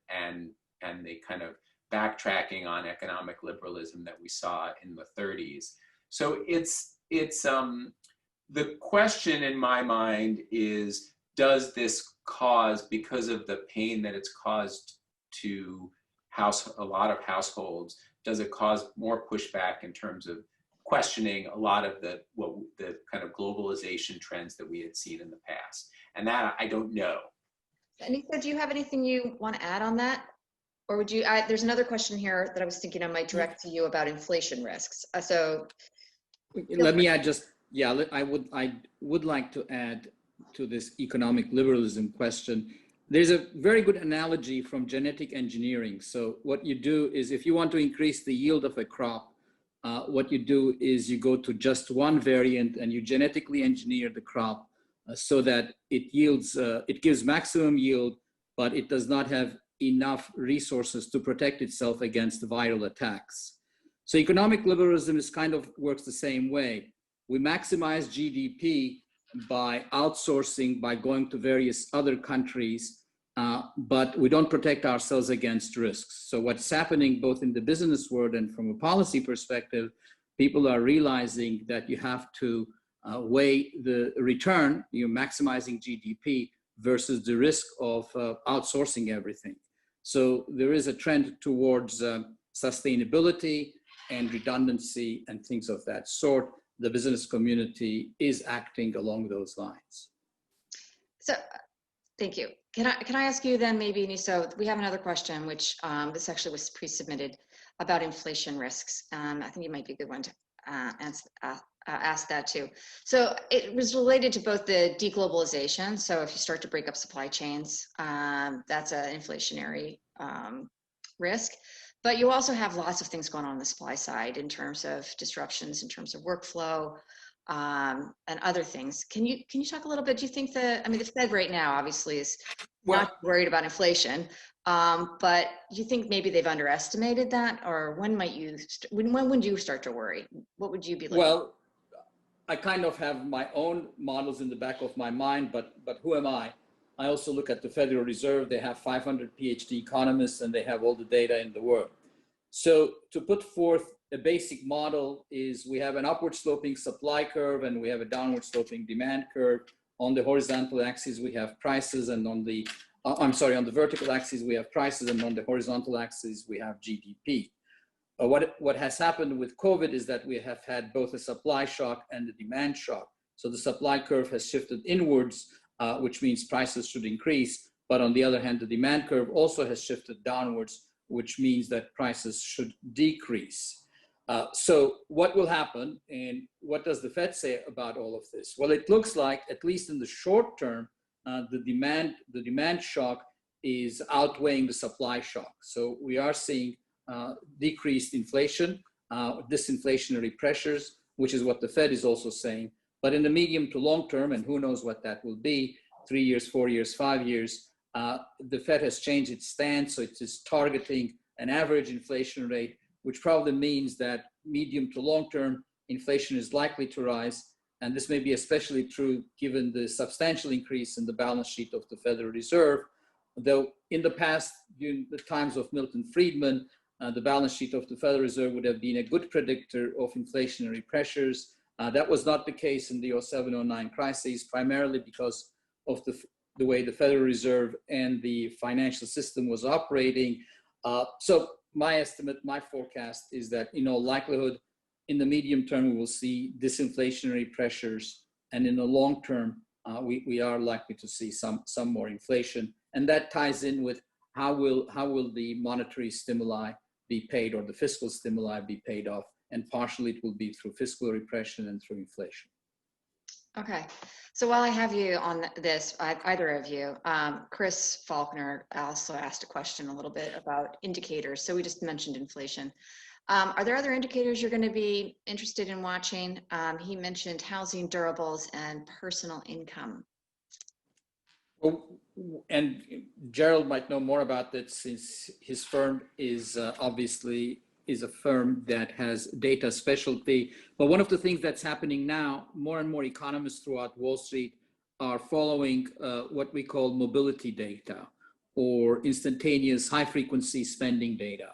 the kind of backtracking on economic liberalism that we saw in the 30s. So it's the question in my mind is, does this cause, because of the pain that it's caused to a lot of households, does it cause more pushback in terms of questioning a lot of the kind of globalization trends that we had seen in the past? And that I don't know. Anissa, do you have anything you want to add on that? Or would you, there's another question here that I was thinking I might direct to you about inflation risks. Let me add I would like to add to this economic liberalism question. There's a very good analogy from genetic engineering. So what you do is, if you want to increase the yield of a crop, what you do is you go to just one variant and you genetically engineer the crop so that it gives maximum yield, but it does not have enough resources to protect itself against viral attacks. So economic liberalism works the same way. We maximize GDP by outsourcing, by going to various other countries, but we don't protect ourselves against risks. So what's happening both in the business world and from a policy perspective, people are realizing that you have to weigh the return, you're maximizing GDP versus the risk of outsourcing everything. So there is a trend towards sustainability and redundancy and things of that sort. The business community is acting along those lines. So, thank you. Can I ask you then, maybe, Anissa, we have another question, which this actually was pre-submitted, about inflation risks. I think you might be a good one to ask that too. So it was related to both the deglobalization. So if you start to break up supply chains, that's an inflationary risk. But you also have lots of things going on the supply side in terms of disruptions, in terms of workflow, and other things. Can you talk a little bit? Do you think the Fed right now obviously is not worried about inflation, but do you think maybe they've underestimated that, or when would you start to worry? What would you be looking? Well, I kind of have my own models in the back of my mind, but who am I? I also look at the Federal Reserve. They have 500 PhD economists and they have all the data in the world. So to put forth a basic model is, we have an upward sloping supply curve and we have a downward sloping demand curve. On the horizontal axis, we have prices, and on the vertical axis, we have prices, and on the horizontal axis, we have GDP. What has happened with COVID is that we have had both a supply shock and a demand shock. So the supply curve has shifted inwards, which means prices should increase. But on the other hand, the demand curve also has shifted downwards, which means that prices should decrease. So what will happen, and what does the Fed say about all of this? Well, it looks like, at least in the short term, the demand shock is outweighing the supply shock. So we are seeing decreased inflation, disinflationary pressures, which is what the Fed is also saying. But in the medium to long term, and who knows what that will be, 3 years, 4 years, 5 years, the Fed has changed its stance. So it is targeting an average inflation rate, which probably means that medium to long term inflation is likely to rise. And this may be especially true given the substantial increase in the balance sheet of the Federal Reserve. Though in the past, during the times of Milton Friedman, the balance sheet of the Federal Reserve would have been a good predictor of inflationary pressures. That was not the case in the 07-09 crises, primarily because of the the way the Federal Reserve and the financial system was operating. So my estimate, my forecast is that in all likelihood, in the medium term, we will see disinflationary pressures, and in the long term, we are likely to see some more inflation, and that ties in with how will the monetary stimuli be paid, or the fiscal stimuli be paid off, and partially it will be through fiscal repression and through inflation. Okay, so while I have you on this, either of you, Chris Faulkner also asked a question a little bit about indicators. So we just mentioned inflation. Are there other indicators you're going to be interested in watching? He mentioned housing, durables, and personal income. Well, and Gerald might know more about that, since his firm is obviously is a firm that has data specialty. But one of the things that's happening now, more and more economists throughout Wall Street are following what we call mobility data, or instantaneous high frequency spending data.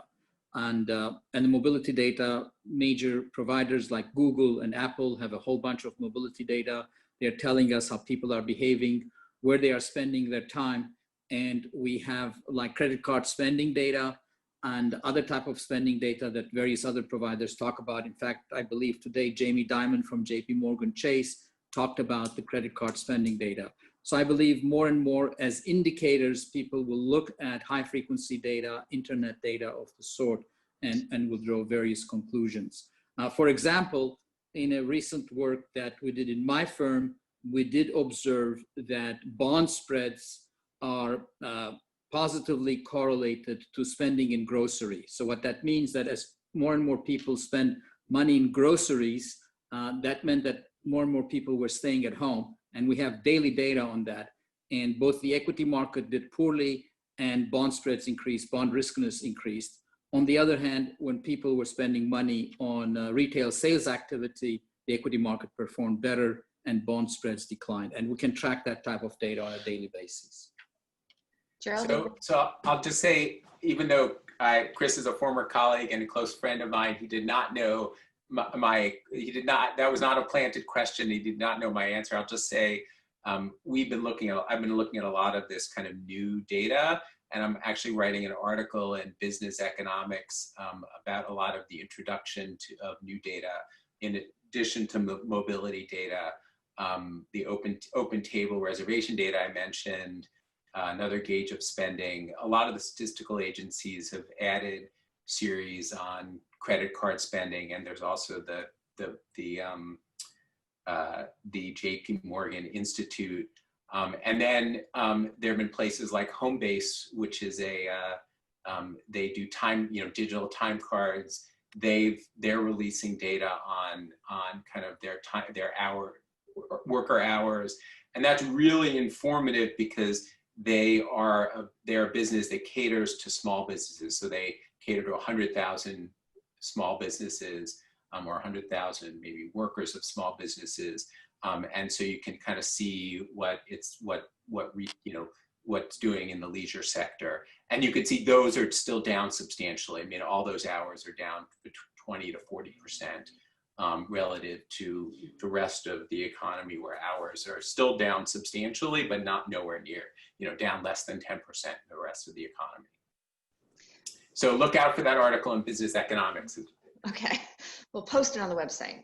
And the mobility data, major providers like Google and Apple have a whole bunch of mobility data. They're telling us how people are behaving, where they are spending their time. And we have like credit card spending data and other type of spending data that various other providers talk about. In fact, I believe today, Jamie Dimon from JP Morgan Chase talked about the credit card spending data. So I believe more and more as indicators, people will look at high frequency data, internet data of the sort, and will draw various conclusions. For example, in a recent work that we did in my firm, we did observe that bond spreads are positively correlated to spending in grocery. So what that means that as more and more people spend money in groceries, that meant that more and more people were staying at home. And we have daily data on that. And both the equity market did poorly and bond spreads increased, bond riskiness increased. On the other hand, when people were spending money on retail sales activity, the equity market performed better and bond spreads declined. And we can track that type of data on a daily basis. Gerald? So I'll just say, even though Chris is a former colleague and a close friend of mine, he did not know that was not a planted question. He did not know my answer. I'll just say, I've been looking at a lot of this kind of new data, and I'm actually writing an article in Business Economics about a lot of the introduction of new data, in addition to mobility data, the open table reservation data I mentioned, another gauge of spending. A lot of the statistical agencies have added series on credit card spending, and there's also the JP Morgan Institute. And then there have been places like Homebase, which is they do time, digital time cards. They're releasing data on kind of their worker hours, and that's really informative because they're a business that caters to small businesses. So they cater to 100,000 small businesses, or 100,000 maybe workers of small businesses. And so you can kind of see what's doing in the leisure sector. And you can see those are still down substantially. I mean, all those hours are down 20 to 40% relative to the rest of the economy, where hours are still down substantially, but not nowhere near, down less than 10% in the rest of the economy. So look out for that article in Business Economics. Okay, we'll post it on the website.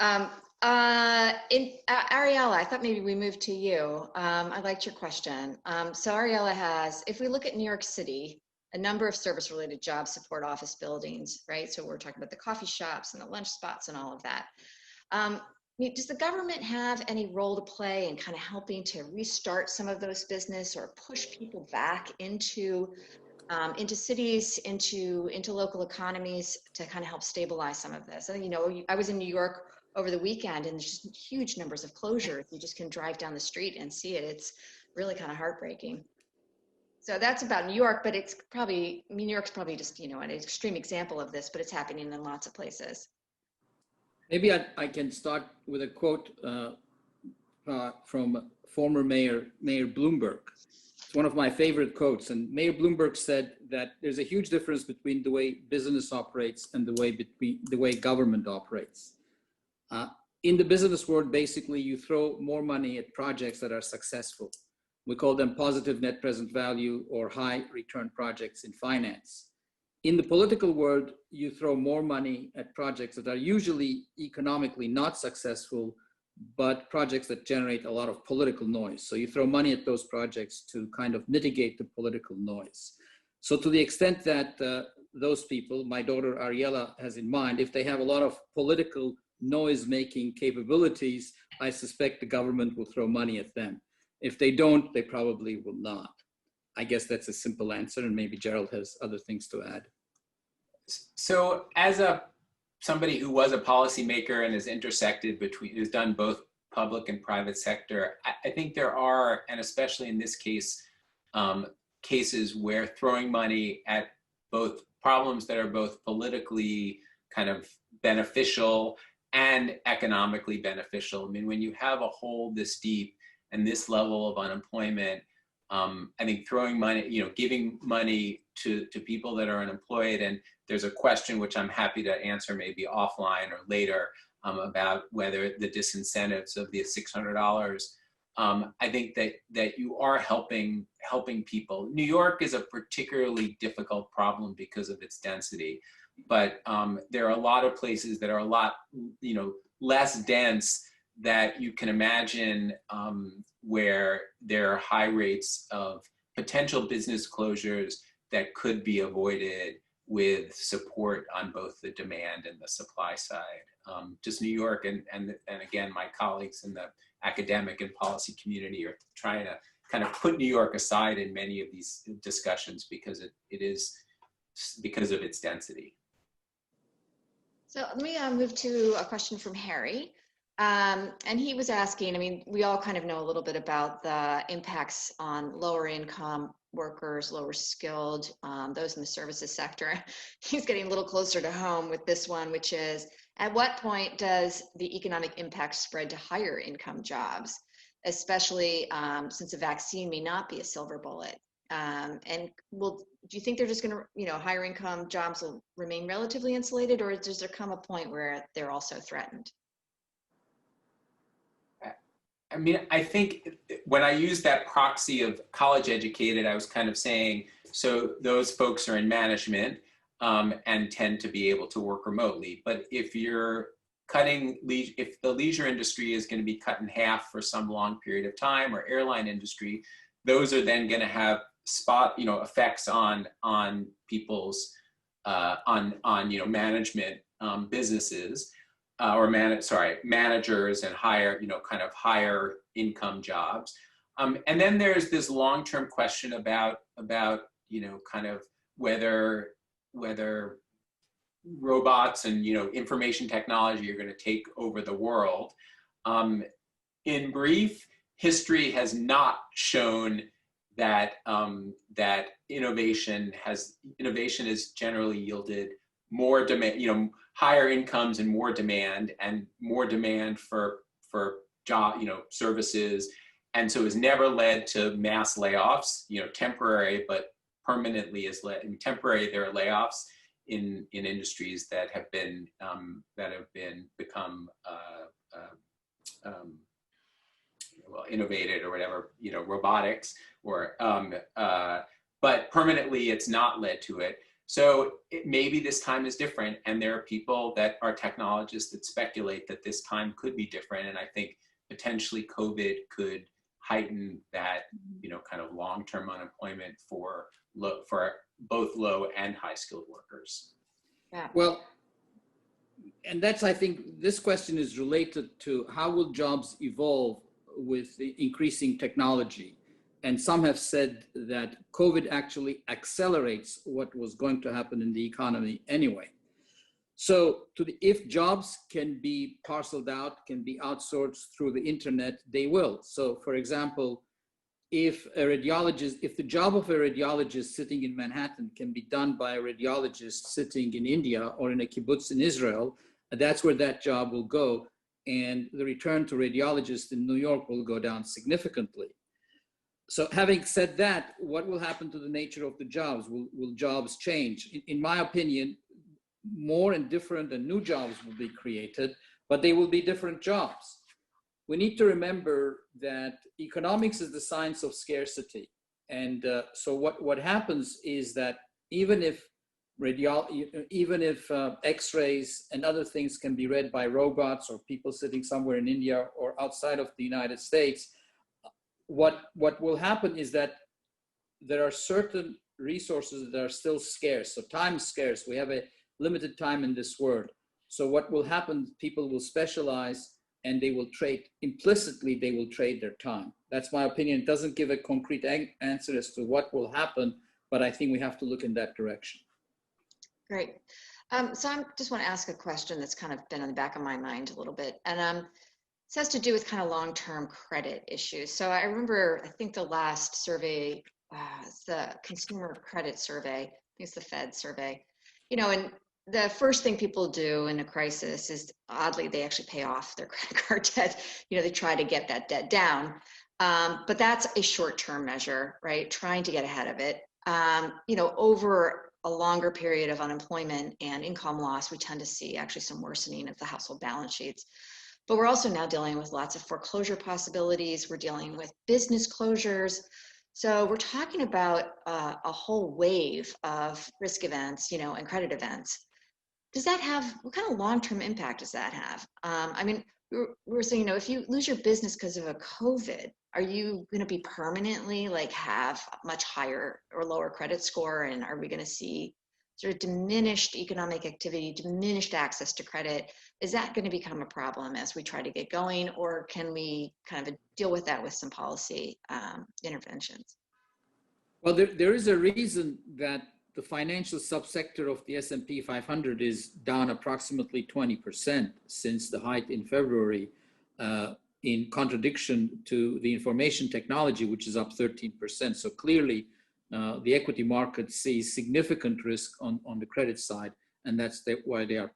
Ariella, I thought maybe we moved to you. I liked your question. So Ariella has, if we look at New York City, a number of service-related jobs support office buildings, right? So we're talking about the coffee shops and the lunch spots and all of that. Does the government have any role to play in kind of helping to restart some of those business, or push people back into cities, into local economies, to kind of help stabilize some of this? And, I was in New York over the weekend, and there's just huge numbers of closures. You just can drive down the street and see it. It's really kind of heartbreaking. So that's about New York, but New York's probably just, an extreme example of this, but it's happening in lots of places. Maybe I can start with a quote from former Mayor Bloomberg. It's one of my favorite quotes. And Mayor Bloomberg said that there's a huge difference between the way business operates and the way government operates. In the business world, basically, you throw more money at projects that are successful. We call them positive net present value or high return projects in finance. In the political world, you throw more money at projects that are usually economically not successful, but projects that generate a lot of political noise. So you throw money at those projects to kind of mitigate the political noise. So to the extent that those people, my daughter Ariella has in mind, if they have a lot of political noise-making capabilities, I suspect the government will throw money at them. If they don't, they probably will not. I guess that's a simple answer, and maybe Gerald has other things to add. So as somebody who was a policymaker and has intersected between, who's done both public and private sector, I think there are, and especially in this case, cases where throwing money at both problems that are both politically kind of beneficial and economically beneficial. I mean, when you have a hole this deep and this level of unemployment, I think throwing money, giving money to people that are unemployed, and there's a question which I'm happy to answer maybe offline or later about whether the disincentives of the $600. I think that you are helping people. New York is a particularly difficult problem because of its density, but there are a lot of places that are a lot less dense that you can imagine where there are high rates of potential business closures that could be avoided with support on both the demand and the supply side. Just New York and again, my colleagues in the academic and policy community are trying to kind of put New York aside in many of these discussions because it is because of its density. So let me move to a question from Harry. And he was asking, I mean, we all kind of know a little bit about the impacts on lower income workers, lower skilled, those in the services sector. He's getting a little closer to home with this one, which is, at what point does the economic impact spread to higher income jobs, especially since a vaccine may not be a silver bullet? And do you think they're just going to, higher income jobs will remain relatively insulated, or does there come a point where they're also threatened? I mean, I think when I use that proxy of college educated, I was kind of saying, so those folks are in management and tend to be able to work remotely. But if you're if the leisure industry is going to be cut in half for some long period of time, or airline industry, those are then going to have effects on people's management businesses. Or managers and higher, kind of higher income jobs. And then there's this long-term question about kind of whether robots and, information technology are going to take over the world. In brief, history has not shown that, that innovation has generally yielded more demand, higher incomes and more demand for job, services. And so it's never led to mass layoffs, temporary, but permanently temporary, there are layoffs in industries that have become innovated or whatever, robotics but permanently it's not led to it. So maybe this time is different, and there are people that are technologists that speculate that this time could be different. And I think potentially COVID could heighten that, kind of long-term unemployment for both low and high skilled workers. Yeah. Well, and that's, I think this question is related to how will jobs evolve with the increasing technology. And some have said that COVID actually accelerates what was going to happen in the economy anyway. So if jobs can be parceled out, can be outsourced through the internet, they will. So for example, if the job of a radiologist sitting in Manhattan can be done by a radiologist sitting in India or in a kibbutz in Israel, that's where that job will go. And the return to radiologists in New York will go down significantly. So having said that, what will happen to the nature of the jobs? Will jobs change? In my opinion, more and different and new jobs will be created, but they will be different jobs. we need to remember that economics is the science of scarcity. And so what happens is that even if X-rays and other things can be read by robots or people sitting somewhere in India or outside of the United States, what will happen is that there are certain resources that are still scarce. So time is scarce. We have a limited time in this world. So what will happen, people will specialize and they will trade, implicitly they will trade their time. That's my opinion. It doesn't give a concrete answer as to what will happen, but I think we have to look in that direction. Great. So I just want to ask a question that's kind of been on the back of my mind a little bit. And it has to do with kind of long-term credit issues. So I remember, I think the last survey, the consumer credit survey, I think it's the Fed survey, you know, and the first thing people do in a crisis is, oddly, they actually pay off their credit card debt. You know, they try to get that debt down. But that's a short-term measure, right? Trying to get ahead of it. You know, over a longer period of unemployment and income loss, we tend to see actually some worsening of the household balance sheets. But we're also now dealing with lots of foreclosure possibilities. We're dealing with business closures. So we're talking about a whole wave of risk events, you know, and credit events. Does that have, what kind of long-term impact does that have? I mean, we're saying, you know, if you lose your business because of a COVID, are you going to be permanently like have a much higher or lower credit score? And are we going to see sort of diminished economic activity, diminished access to credit? Is that going to become a problem as we try to get going, or can we kind of deal with that with some policy interventions? Well, there is a reason that the financial subsector of the S&P 500 is down approximately 20% since the height in February, in contradiction to the information technology, which is up 13%. So clearly, the equity market sees significant risk on the credit side, and that's why they are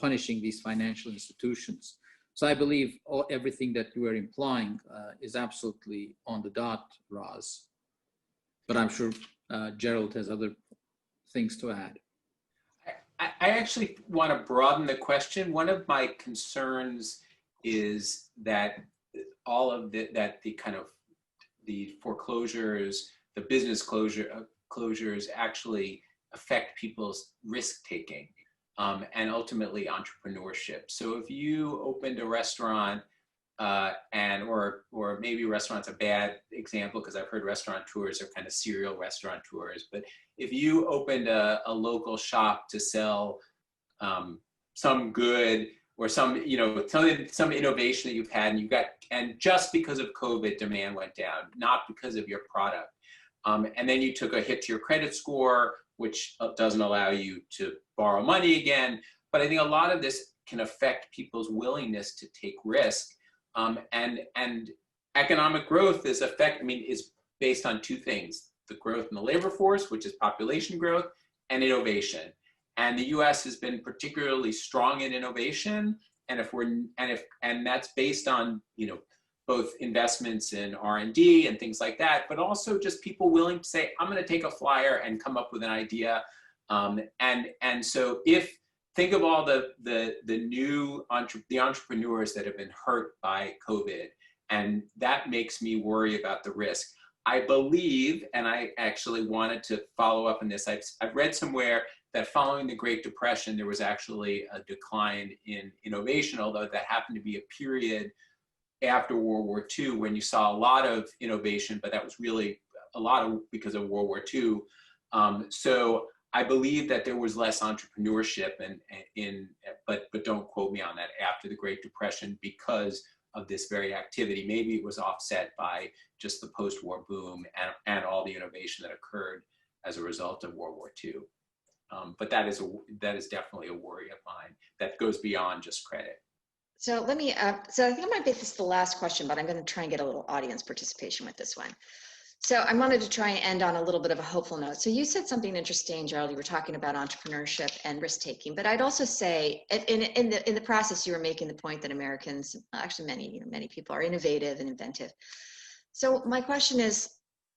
punishing these financial institutions. So I believe everything that you are implying is absolutely on the dot, Roz. But I'm sure Gerald has other things to add. I actually want to broaden the question. One of my concerns is that all of the kind of the foreclosures, the business closures actually affect people's risk taking and ultimately entrepreneurship. So if you opened a restaurant or maybe restaurant's a bad example because I've heard restaurateurs are kind of serial restaurateurs, but if you opened a local shop to sell some good or some, you know, some innovation that you've had and just because of COVID, demand went down, not because of your product. And then you took a hit to your credit score, which doesn't allow you to borrow money again. But I think a lot of this can affect people's willingness to take risk. And economic growth is based on two things: the growth in the labor force, which is population growth, and innovation. And the U.S. has been particularly strong in innovation, and that's based on, you know, both investments in R&D and things like that, but also just people willing to say, I'm going to take a flyer and come up with an idea. And so think of all the new entrepreneurs that have been hurt by COVID, and that makes me worry about the risk. I believe, and I actually wanted to follow up on this, I've read somewhere that following the Great Depression, there was actually a decline in innovation, although that happened to be a period after World War II when you saw a lot of innovation, but that was really a lot of because of World War II. So I believe that there was less entrepreneurship but don't quote me on that, after the Great Depression because of this very activity. Maybe it was offset by just the post-war boom and all the innovation that occurred as a result of World War II. But that is definitely a worry of mine that goes beyond just credit. So let me, so I think I might make this the last question, but I'm going to try and get a little audience participation with this one. So I wanted to try and end on a little bit of a hopeful note. So you said something interesting, Gerald. You were talking about entrepreneurship and risk taking, but I'd also say in the process you were making the point that Americans, actually many people, are innovative and inventive. So my question is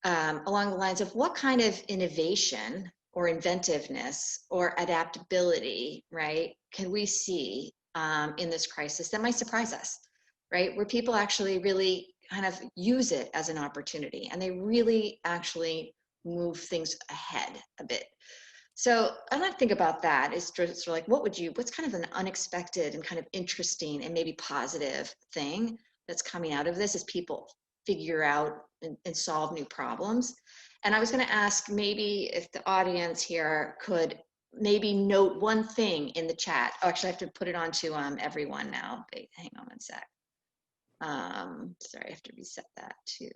along the lines of what kind of innovation or inventiveness or adaptability, right, can we see in this crisis that might surprise us? right? Where people actually really kind of use it as an opportunity and they really actually move things ahead a bit. So I like to think about that is sort of like, what's kind of an unexpected and kind of interesting and maybe positive thing that's coming out of this as people figure out and solve new problems. And I was going to ask maybe if the audience here could maybe note one thing in the chat. Oh, actually I have to put it on to everyone now. Wait, hang on one sec. Sorry, I have to reset that too.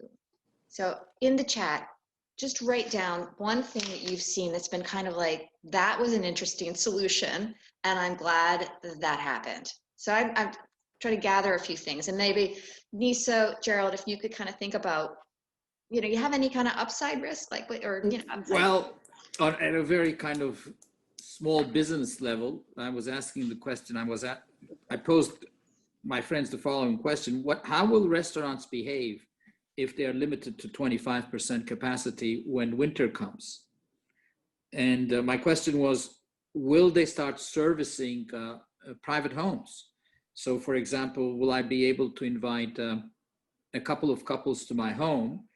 So in the chat, just write down one thing that you've seen that's been kind of like, that was an interesting solution, and I'm glad that happened. So I'm trying to gather a few things, and maybe Niso, Gerald, if you could kind of think about, you have any kind of upside risk, like, or upside. Well, at a very kind of small business level, I was asking the question. I posed my friends the following question: how will restaurants behave if they are limited to 25% capacity when winter comes? And my question was, will they start servicing private homes? So for example, will I be able to invite a couple of couples to my home,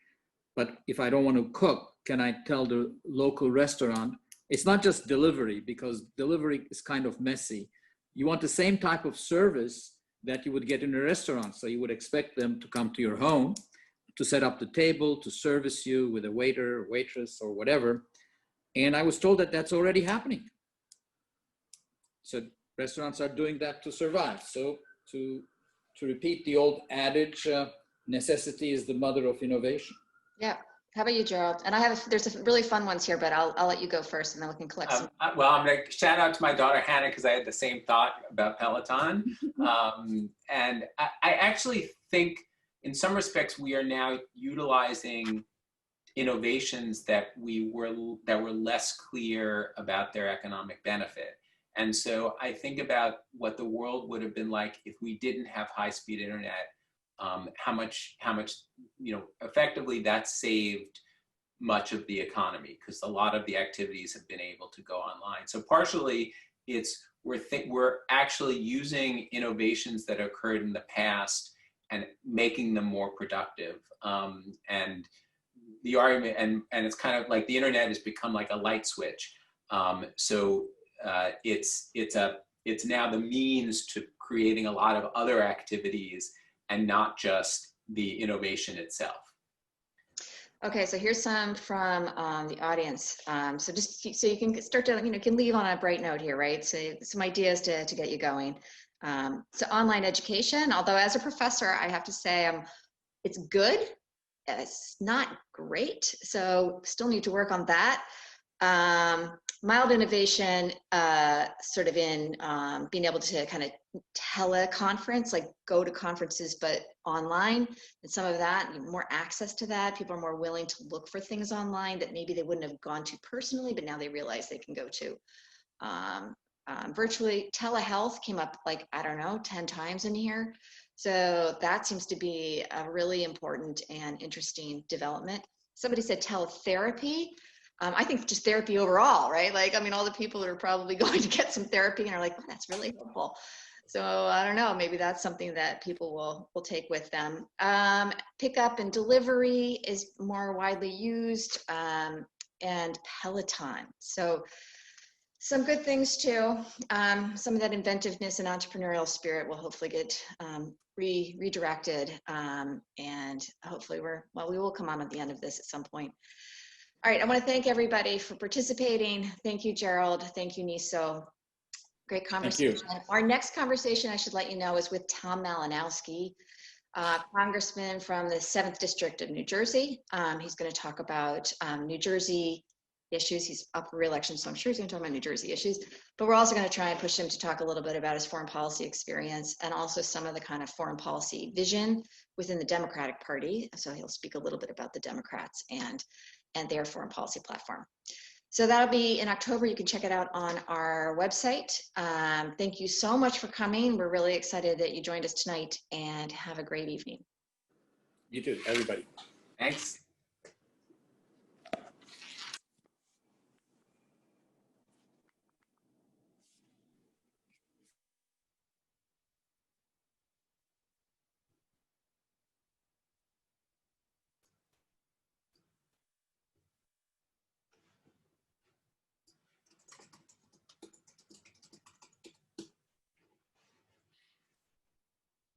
but if I don't want to cook, can I tell the local restaurant? It's not just delivery, because delivery is kind of messy. You want the same type of service that you would get in a restaurant. So you would expect them to come to your home, to set up the table, to service you with a waiter or waitress or whatever. And I was told that that's already happening. So restaurants are doing that to survive. So to repeat the old adage, necessity is the mother of innovation. Yeah. How about you, Gerald? And there's some really fun ones here, but I'll let you go first, and then we can collect some. Well, I'm going to shout out to my daughter Hannah, because I had the same thought about Peloton. And I actually think, in some respects, we are now utilizing innovations that were less clear about their economic benefit. And so I think about what the world would have been like if we didn't have high-speed internet. How much effectively that saved much of the economy, because a lot of the activities have been able to go online. So partially we're actually using innovations that occurred in the past and making them more productive. And the argument, and it's kind of like the internet has become like a light switch. So it's now the means to creating a lot of other activities and not just the innovation itself. Okay, so here's some from the audience. So just so you can start to, can leave on a bright note here, right? So some ideas to get you going. So online education, although as a professor, I have to say it's good. It's not great. So still need to work on that. Mild innovation, sort of in being able to kind of teleconference, like go to conferences, but online, and some of that, more access to that. People are more willing to look for things online that maybe they wouldn't have gone to personally, but now they realize they can go to. Virtually, telehealth came up like, I don't know, 10 times in here. So that seems to be a really important and interesting development. Somebody said teletherapy. I think just therapy overall, right? Like, all the people that are probably going to get some therapy and are like, oh, that's really helpful. So I don't know, maybe that's something that people will take with them. Pickup and delivery is more widely used, and Peloton. So some good things too. Some of that inventiveness and entrepreneurial spirit will hopefully get redirected, and hopefully we will come on at the end of this at some point. All right, I want to thank everybody for participating. Thank you, Gerald. Thank you, Niso. Great conversation. Our next conversation, I should let you know, is with Tom Malinowski, Congressman from the 7th District of New Jersey. He's going to talk about New Jersey issues. He's up for re-election, so I'm sure he's going to talk about New Jersey issues. But we're also going to try and push him to talk a little bit about his foreign policy experience and also some of the kind of foreign policy vision within the Democratic Party. So he'll speak a little bit about the Democrats and their foreign policy platform. So that'll be in October. You can check it out on our website. Thank you so much for coming. We're really excited that you joined us tonight, and have a great evening. You too, everybody. Thanks.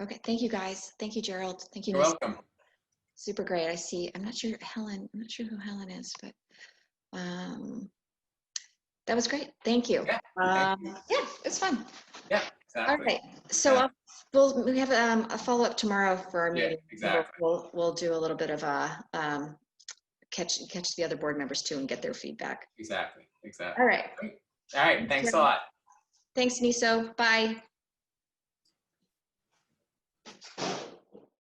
Okay, thank you guys. Thank you, Gerald. Thank you. You're Nisa. welcome. Super great. I see. I'm not sure who Helen is, but that was great. Thank you. Yeah, thank you. Yeah, it was fun. Yeah, All exactly. right. So Yeah. we have a follow-up tomorrow for our Yeah, meeting. exactly. We'll do a little bit of a catch the other board members too and get their feedback. Exactly. All right. All right. Thanks a lot. Thanks, Niso. Bye.